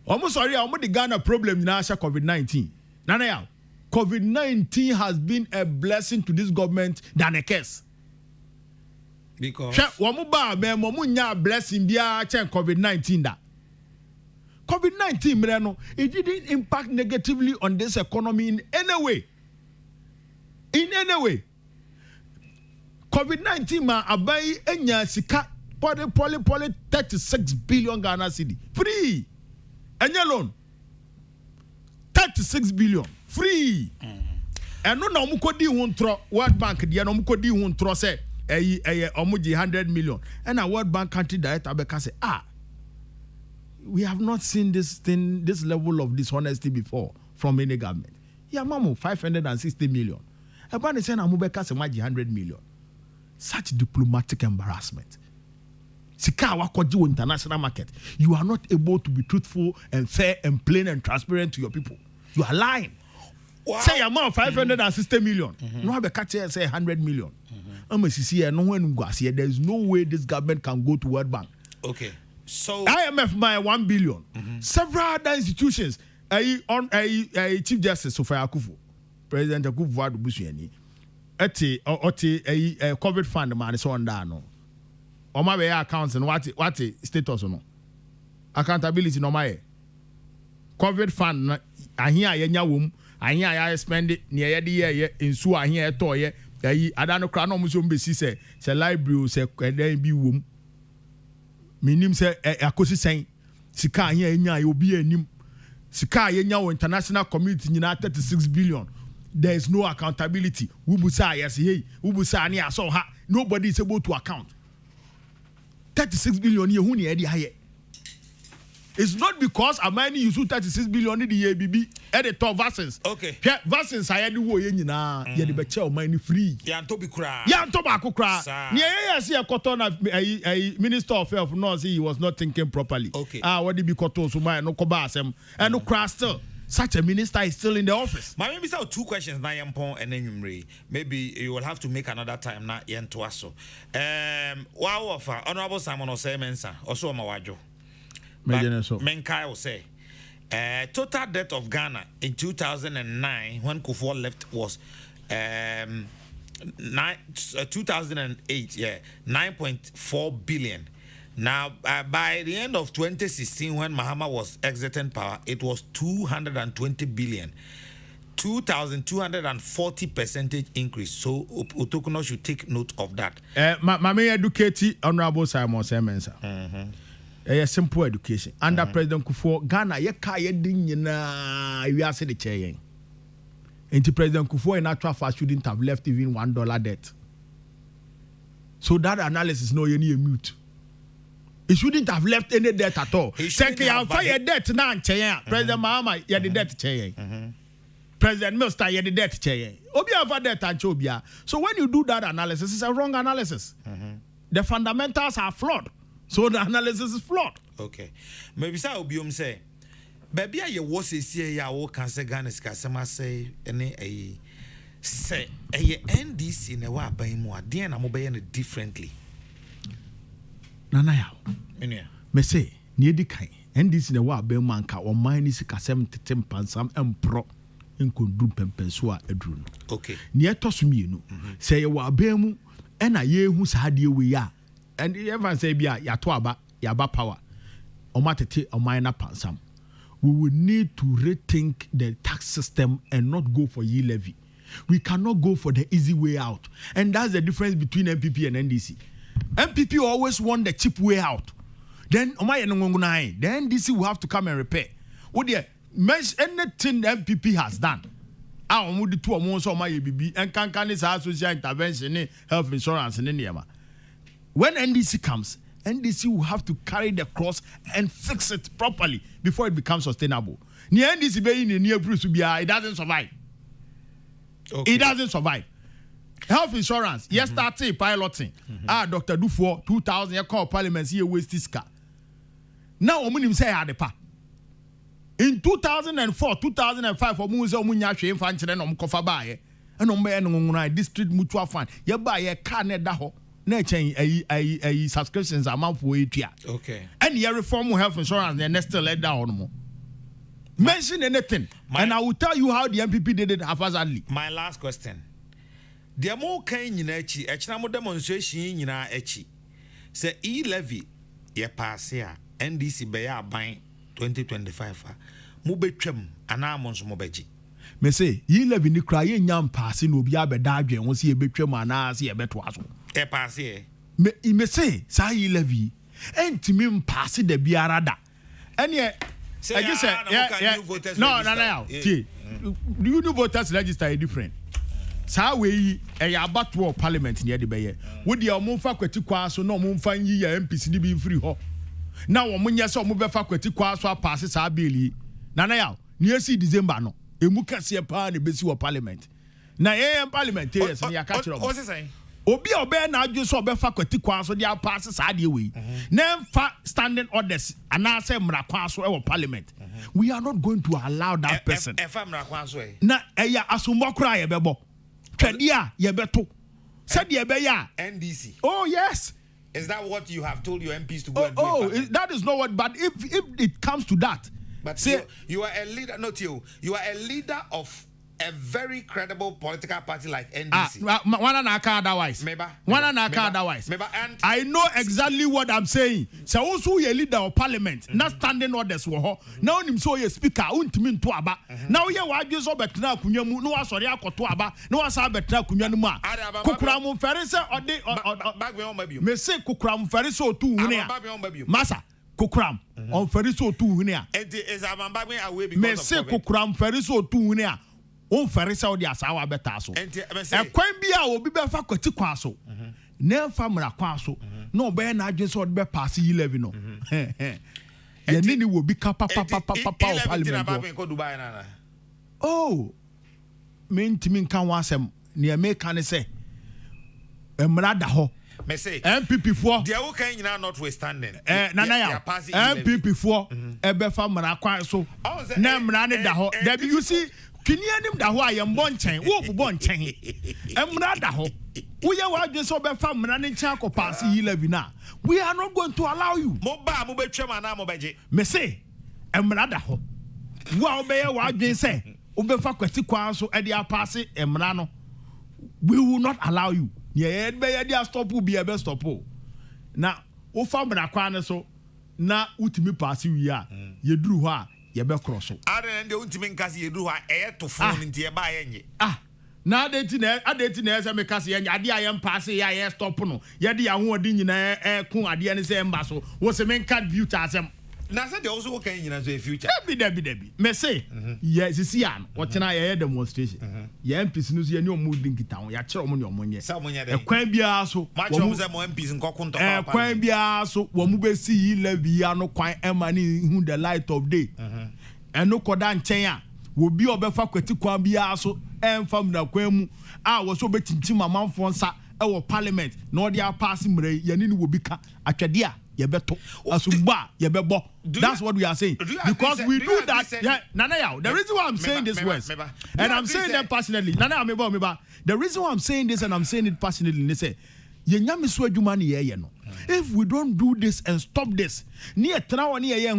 almost the Ghana problem now COVID-19. Nana, COVID-19 has been a blessing to this government than a curse. Because blessing COVID-19 that. COVID-19, it didn't impact negatively on this economy in any way. In any way. COVID-19 abai enya sika poly 36 billion Ghana cedi free enya loan 36 billion free and no na omukodi huntro World Bank dia na omukodi huntro say omuji 100 million and a World Bank country director abeka say we have not seen this level of dishonesty before from any government. Yeah, mamu 560 million. Ebani say na mubeka say maji 100 million. Such diplomatic embarrassment. Sika wakoji international market. You are not able to be truthful and fair and plain and transparent to your people. You are lying. Wow. Say amount 560 million. No have a catch here say 100 million. I'm a CC no one here. There is no way this government can go to World Bank. Okay. So IMF my 1 billion. Several other institutions. Chief Justice Sofia Akufo, President Akufo Busuani. Eti COVID fund man so on that no. On my accounts and what status no. Accountability no my COVID fund I hear yenya wom I hear I spend it near the year in so I hear toy I don't know crown almost say library say then be wom minim say akosi sen sika here nya obi anim sika yenya international community nyina 36 billion. There is no accountability. Ubusa yes hey ubusa ni aso ha nobody is able to account 36 billion ye hu ne e higher. It's not because Amani use 36 billion in the ABB at the top vaccines. Okay. Vaccines I had to go in na ye the beche o money free. Ya to be cry. Ya to ba ko cry. Near see a cotton a minister of health no say he was not thinking properly. Okay. What did be cotton so my no ko ba asem and no cry still. Such a minister is still in the office. My maybe so 2 questions na yampon and then maybe you will have to make another time na yen to aso. Wow offer Honorable Simon Osemensa also mawajo. Menkai will say total debt of Ghana in 2009 when Kufuor left was 2008 9.4 billion. Now by the end of 2016 when Mahama was exiting power it was 220 billion. 2,240% increase. So Otokuno should take note of that. Mama educate Honorable Simon Semensa. A simple education. Under President Kufuor, Ghana, ye ka ye din nyina we are say the chair. Into President Kufuor in actual fact shouldn't have left even $1 debt. So that analysis no any mute. He shouldn't have left any debt at all. Say you fire debt now chair. President Mahama ye the debt chair. President Milster ye the debt chair. Obi have debt and chobia. So when you do that analysis, it's a wrong analysis. The fundamentals are flawed. So the analysis is flawed. Okay. Maybe say obium say, baby, I was say ya wo can say Ghana skasema say any a say a NDC ne wa ban mu ade na mo be differently. Nana ya. Me say ni edi kan NDC ne wa ban mu anka o man ni sika 70 pansam empro nkondu pempenso a eduru no. Okay. Ni etosumi no. Say wa ban mu e na ye hu sa de we ya. And everyone say bia ya to aba power omatete omina pansam. We will need to rethink the tax system and not go for ye levy. We cannot go for the easy way out, and that's the difference between MPP and NDC. MPP always want the cheap way out. Then the NDC will have to come and repair. What the anything the MPP has done. I want the two months of my ABB and can social intervention, health insurance in India. When NDC comes, NDC will have to carry the cross and fix it properly before it becomes sustainable. The NDC being in near Bruce it doesn't survive. Okay. It doesn't survive. Health insurance, yes, started piloting. Dr. Dufour, 2000, you call parliament, here waste this car. Now, I'm say Adepa. In 2004, 2005, for Musa Munya Shane Fanchen and Kofabaye, and on district mutual fund, you buy a car net daho. A subscriptions amount for it. Okay. And your reform health insurance, then next let down. Mention anything, and I will tell you how the MPP did it haphazardly. My last question. There are more kind in Echi, Echnamo demonstration in Echi. Say E-levy, ye pass here, NDC Baya buying 2025. Mube trim, and Amons Mobeji. Me say, E-levy ni crying yam passing will be a bedage and see a bit trim and I see a bet was. E pass here. Me say, say E-levy, and to me pass the biarada. And yet, I just said, no. Do you know voters register different? Sa we about war parliament near the bay. Would your moon faculty class so no moon find ye MPC be free ho? Now, when you saw move faculty class or passes our billy. Nana, near see December no. A muka see a party base of parliament. Now, parliament, yes, and your catcher. What's it saying? obi obey na adwo so obefa kwati kwa so dia pass saade we na fa standing orders ana say mra kwa so e parliament we are not going to allow that person fa mra kwa so na eya asombo kra ye bebo twade a ye beto said ye be ya NDC. Oh yes. Is that what you have told your MPs to go and do? That is not what, but if it comes to that, but say, you are a leader, not you are a leader of a very credible political party like NDC. Otherwise. Otherwise. I know exactly what I'm saying. So also a leader of parliament, not standing orders for now him so a speaker, untimin to aba. Now you are just over kunyamu, no sorry, akotuaba, no asabetra kunyanuma. Kukramu ferisa or de back me on baby. Me say kukram feriso tu hunia. Masa. Kukram on feriso tu hunia. It is a mambagme away because me say kukram feriso tu hunia. On ferisa odi asawa beta so. E kwan bia obi be fa kwati kwa so. Na fa mra kwa so. Na obe na adwe so be pass 11 no. Ye ni wo bi ka papa parliament. Oh. Me ntimi nkan wasem ne me kan se. Emra da ho. Me say MPP for they are kind now notwithstanding. Nana MPP for e be fa mra kwa so. Na mra ne da ho. There you see Kinianim da ho ayem bon chen wo bo nchen emra da ho wo ye wa dwen so be fa mra ne nchen akopase 11 na we are not going to allow you mo ba mo betwem ana mo beje me say emra da ho wo be ye wa dwen say wo be fa kwati kwa so e dia pass emra no we will not allow you ye be ye dia stop bi e be stop na wo fa mra kwa ne so na utimi pass wi a ye duru ho a ye be cross are nde untimi nkase ye duru ha e to phone nti e ba ye nye na adeti na ese me kase ye ade aye mpaase ya ye stop no ye de ya ho odi nyina kun ade ne se mba so wo se men card view ta asem na se de also wo kan nyina so e future debi me say ye sisi an wo tena ye demonstration ye MPs no so ye ni omo din kita ho ya kire omo ni omo nye sa omo nye de kwan bia so ma kire omo se mo MPs nkoko ntoko pa kwan bia so wo mu be si levi ya no kwan emani hu the light of day eno koda nchen a wo bi obefa kwati kwan bia so enfam na kwan mu a wo so betinti mamanfo nsa e wo parliament na odi a pass mre ye ni wo bi ka atwede a ye beto asumba ye bebo. That's what we are saying because we do that. Yeah, Nana Yao, the reason why I'm saying this words and I'm saying that passionately. Nana Meba, the reason why I'm saying this and I'm saying it passionately is say if we don't do this and stop this, near Trawa near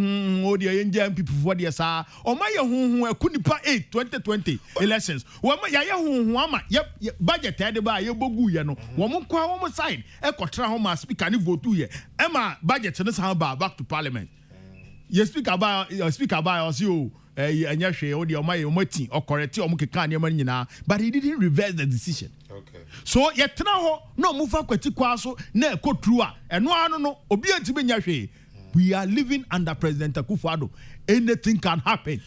or the Indian people for the SA or my Kunipa 8 2020 elections. Yep, budget headed by your Bogu, Yano, Wamukwa side, Ecotra Homa speak and vote to ye. Emma budget and back to parliament. You speak about us, you. And Yashe or the Omati or correct or Mukikanya, but he didn't reverse the decision. Okay. So yet now no move up kwaso na ko trua and no obianti be Yashe. We are living under President Akufo-Addo. Anything can happen.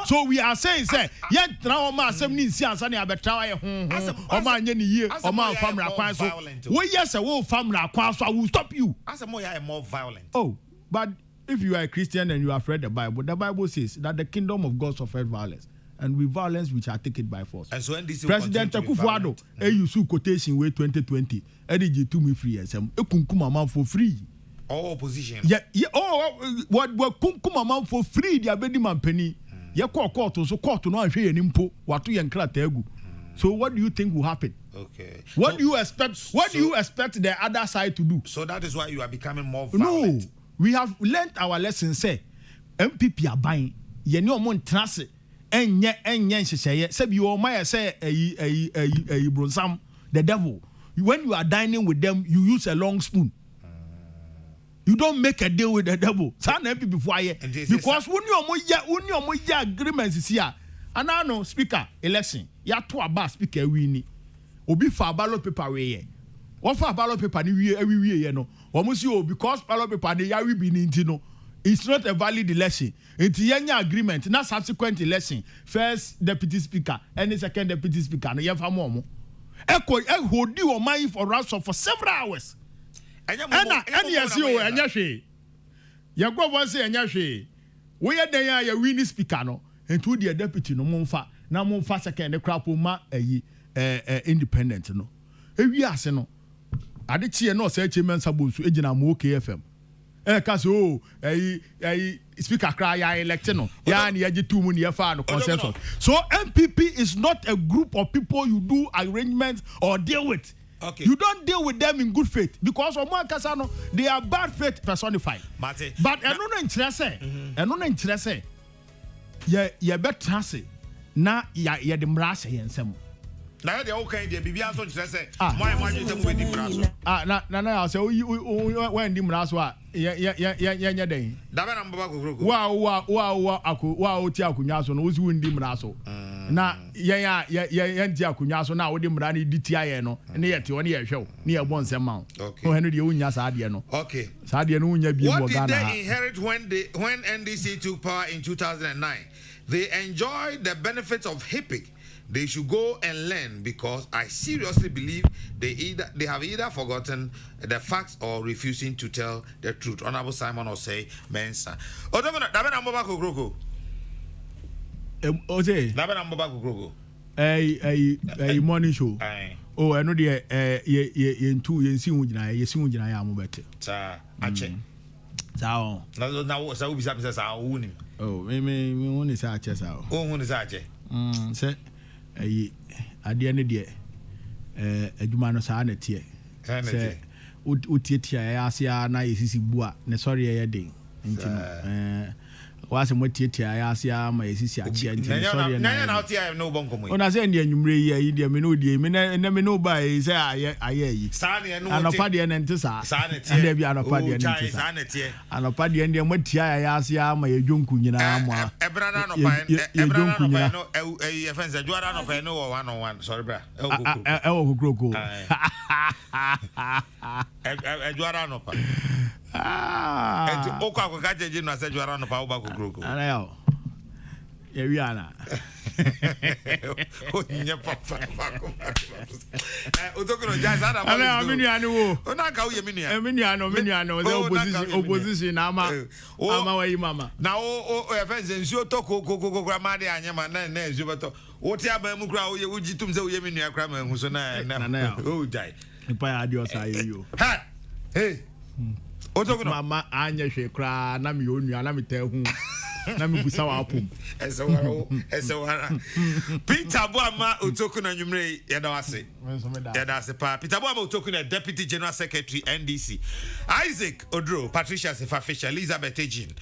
So we are saying say yet now ma asem ni nsi ansa na abetrawa ye ho o ma anye ni ye o ma famra kwan so we yes wo famra kwan so I will stop you. Asem mo ya more violent. Oh, but if you are a Christian and you have read the Bible says that the kingdom of God suffers violence, and with violence we shall take it by force. And so NDC President Akufo-Addo, use quotation way 2020, EDG to me free and some kunkuma man for free. All opposition. Yeah. What kunkuma man for free? The abedi man penny. Yeah, court so court no answer any impo. What to yankra tegu. So what do you think will happen? Okay. What do you expect? What do you expect the other side to do? So that is why you are becoming more violent. No. We have learned our lesson. Say, MPP are buying. Ye no mon trase. Enye nhyehyeye. Say you o my say bronsam the devil. When you are dining with them, you use a long spoon. You don't make a deal with the devil. San MPP for ye because when you omo ya agreements is here. And I know speaker election. Ya to aba speaker wini. Obi fa ballot paper we ye. What for ballot paper ni every year no. Because ballot paper they are be no, it's not a valid election. It's a agreement, not subsequent election. First deputy speaker and the second deputy speaker. No, you have more. Echo hold you on mind for ransom for several hours. And yes, you and Yashi. You go one say and Yashi. We are there, you winning speaker no, and to the deputy no monfa. Now monfa second the crap ma independent no. If you ask no. ade tie no say chairman sabonsu ejina mo KFM ka say oh speaker cry ya elect no ya na yaji two mu na fa no consensus. So MPP is not a group of people you do arrangements or deal with. Okay. You don't deal with them in good faith because Omo Kesseh no they are bad faith personified. Mate. But eno na nkyerɛ sɛ ye betra se na ye de mmara hyɛ yɛn nsam. Na ya de o kan de bibia so nkyerɛ sɛ mo ayi mo we di mmara so. Na sɛ when di mmara so a ye den. Da be na mbaba kokroko. Wa o ti akunwa so no wo si wo ndi mmara so. Na yɛn ti akunwa so na wo di mmara ni di tia yɛn no ne yɛ te wo ne yɛ hwɛ wo ne yɛ bɔ nsɛm ma wo. Okay. O henu de wonya saa de no. Okay. Saa de no wonya bi What mo did Ghana. they inherit when NDC took power in 2009? They enjoyed the benefits of HIPIC. They should go and learn because I seriously believe they have either forgotten the facts or refusing to tell the truth. Honorable Simon Osei Mensa. Otokono dabe na mboba kokroko. Ose. Dabe na mboba kokroko. Morning show. Aye. Oh, I know the ye si hu gyina ya mo bete. Sa ache. Sa Na sa u bisa sa u ni. Oh, me woni sa ache sa. O hu ni sa ache. Se ade ne de adwuma no sa na tie. Se utietia ya asia na yesisi bua ne sorry ye den. Nti no wase motietia ya asia ma yesisi ache nti sorry na na otia no bonko mo. Ona se ndi anwumre yi de me no die me na me no ba yi se aye yi. Sa ne no anopa de ne nti sa. Sa ne tie. Ande bi anopa de ne nti sa. Sa ne tie. Anopa de ne motia ya asia ma ye dwonku nyina mo a. Ebra na no pa no e fense juara no pa no 1-on-1 sorry bra. E wo kokroko. Juara no pa. Enti okwa akoka jeje no ase juara no pa wo ba kokroko. Ana yo. Ye wi ana. Onya papa. Otokono jaza na ba. Ana aminu ani wo. Ona ka wo ye minu ya. Minu ano the opposition ama wa yi mama. Na o e fense nsuo to kokokokra ma de anyama na nsuo beto. Wo ti aba mu kra wo ye wujitum se wo ye minu ya kra ma hu so na o jai. Ipa ya adi osa ye yo. Ha. Hey. Otokono mama anya hwe kra na me onua na me ta hu. Na me busa wa apom. Esewara. Peter Boama Otokono nwumre yeda wase. Yeda wase pa. Peter Boama Otokono Deputy General Secretary NDC. Isaac Odro, Patricia Sefa Fisher, Elizabeth Ejin,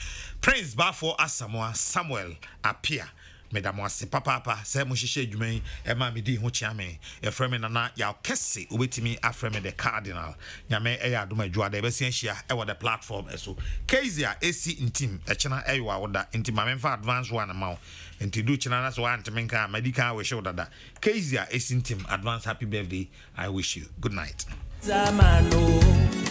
Prince Bafo Asamoah, Samuel Apia. Madam wase papa say mo hihye adwuma e ma me di ho chia me e frame nana ya Kesseh obetimi aframe the cardinal nyame e ya adoma adwua da e besia hia e wo the platform eso Kesseh AC intim e chena e yo awoda inti ma memfa advance one ma inti do chena na so antime nka medical we show dada Kesseh AC intim advance happy birthday I wish you good night Zamano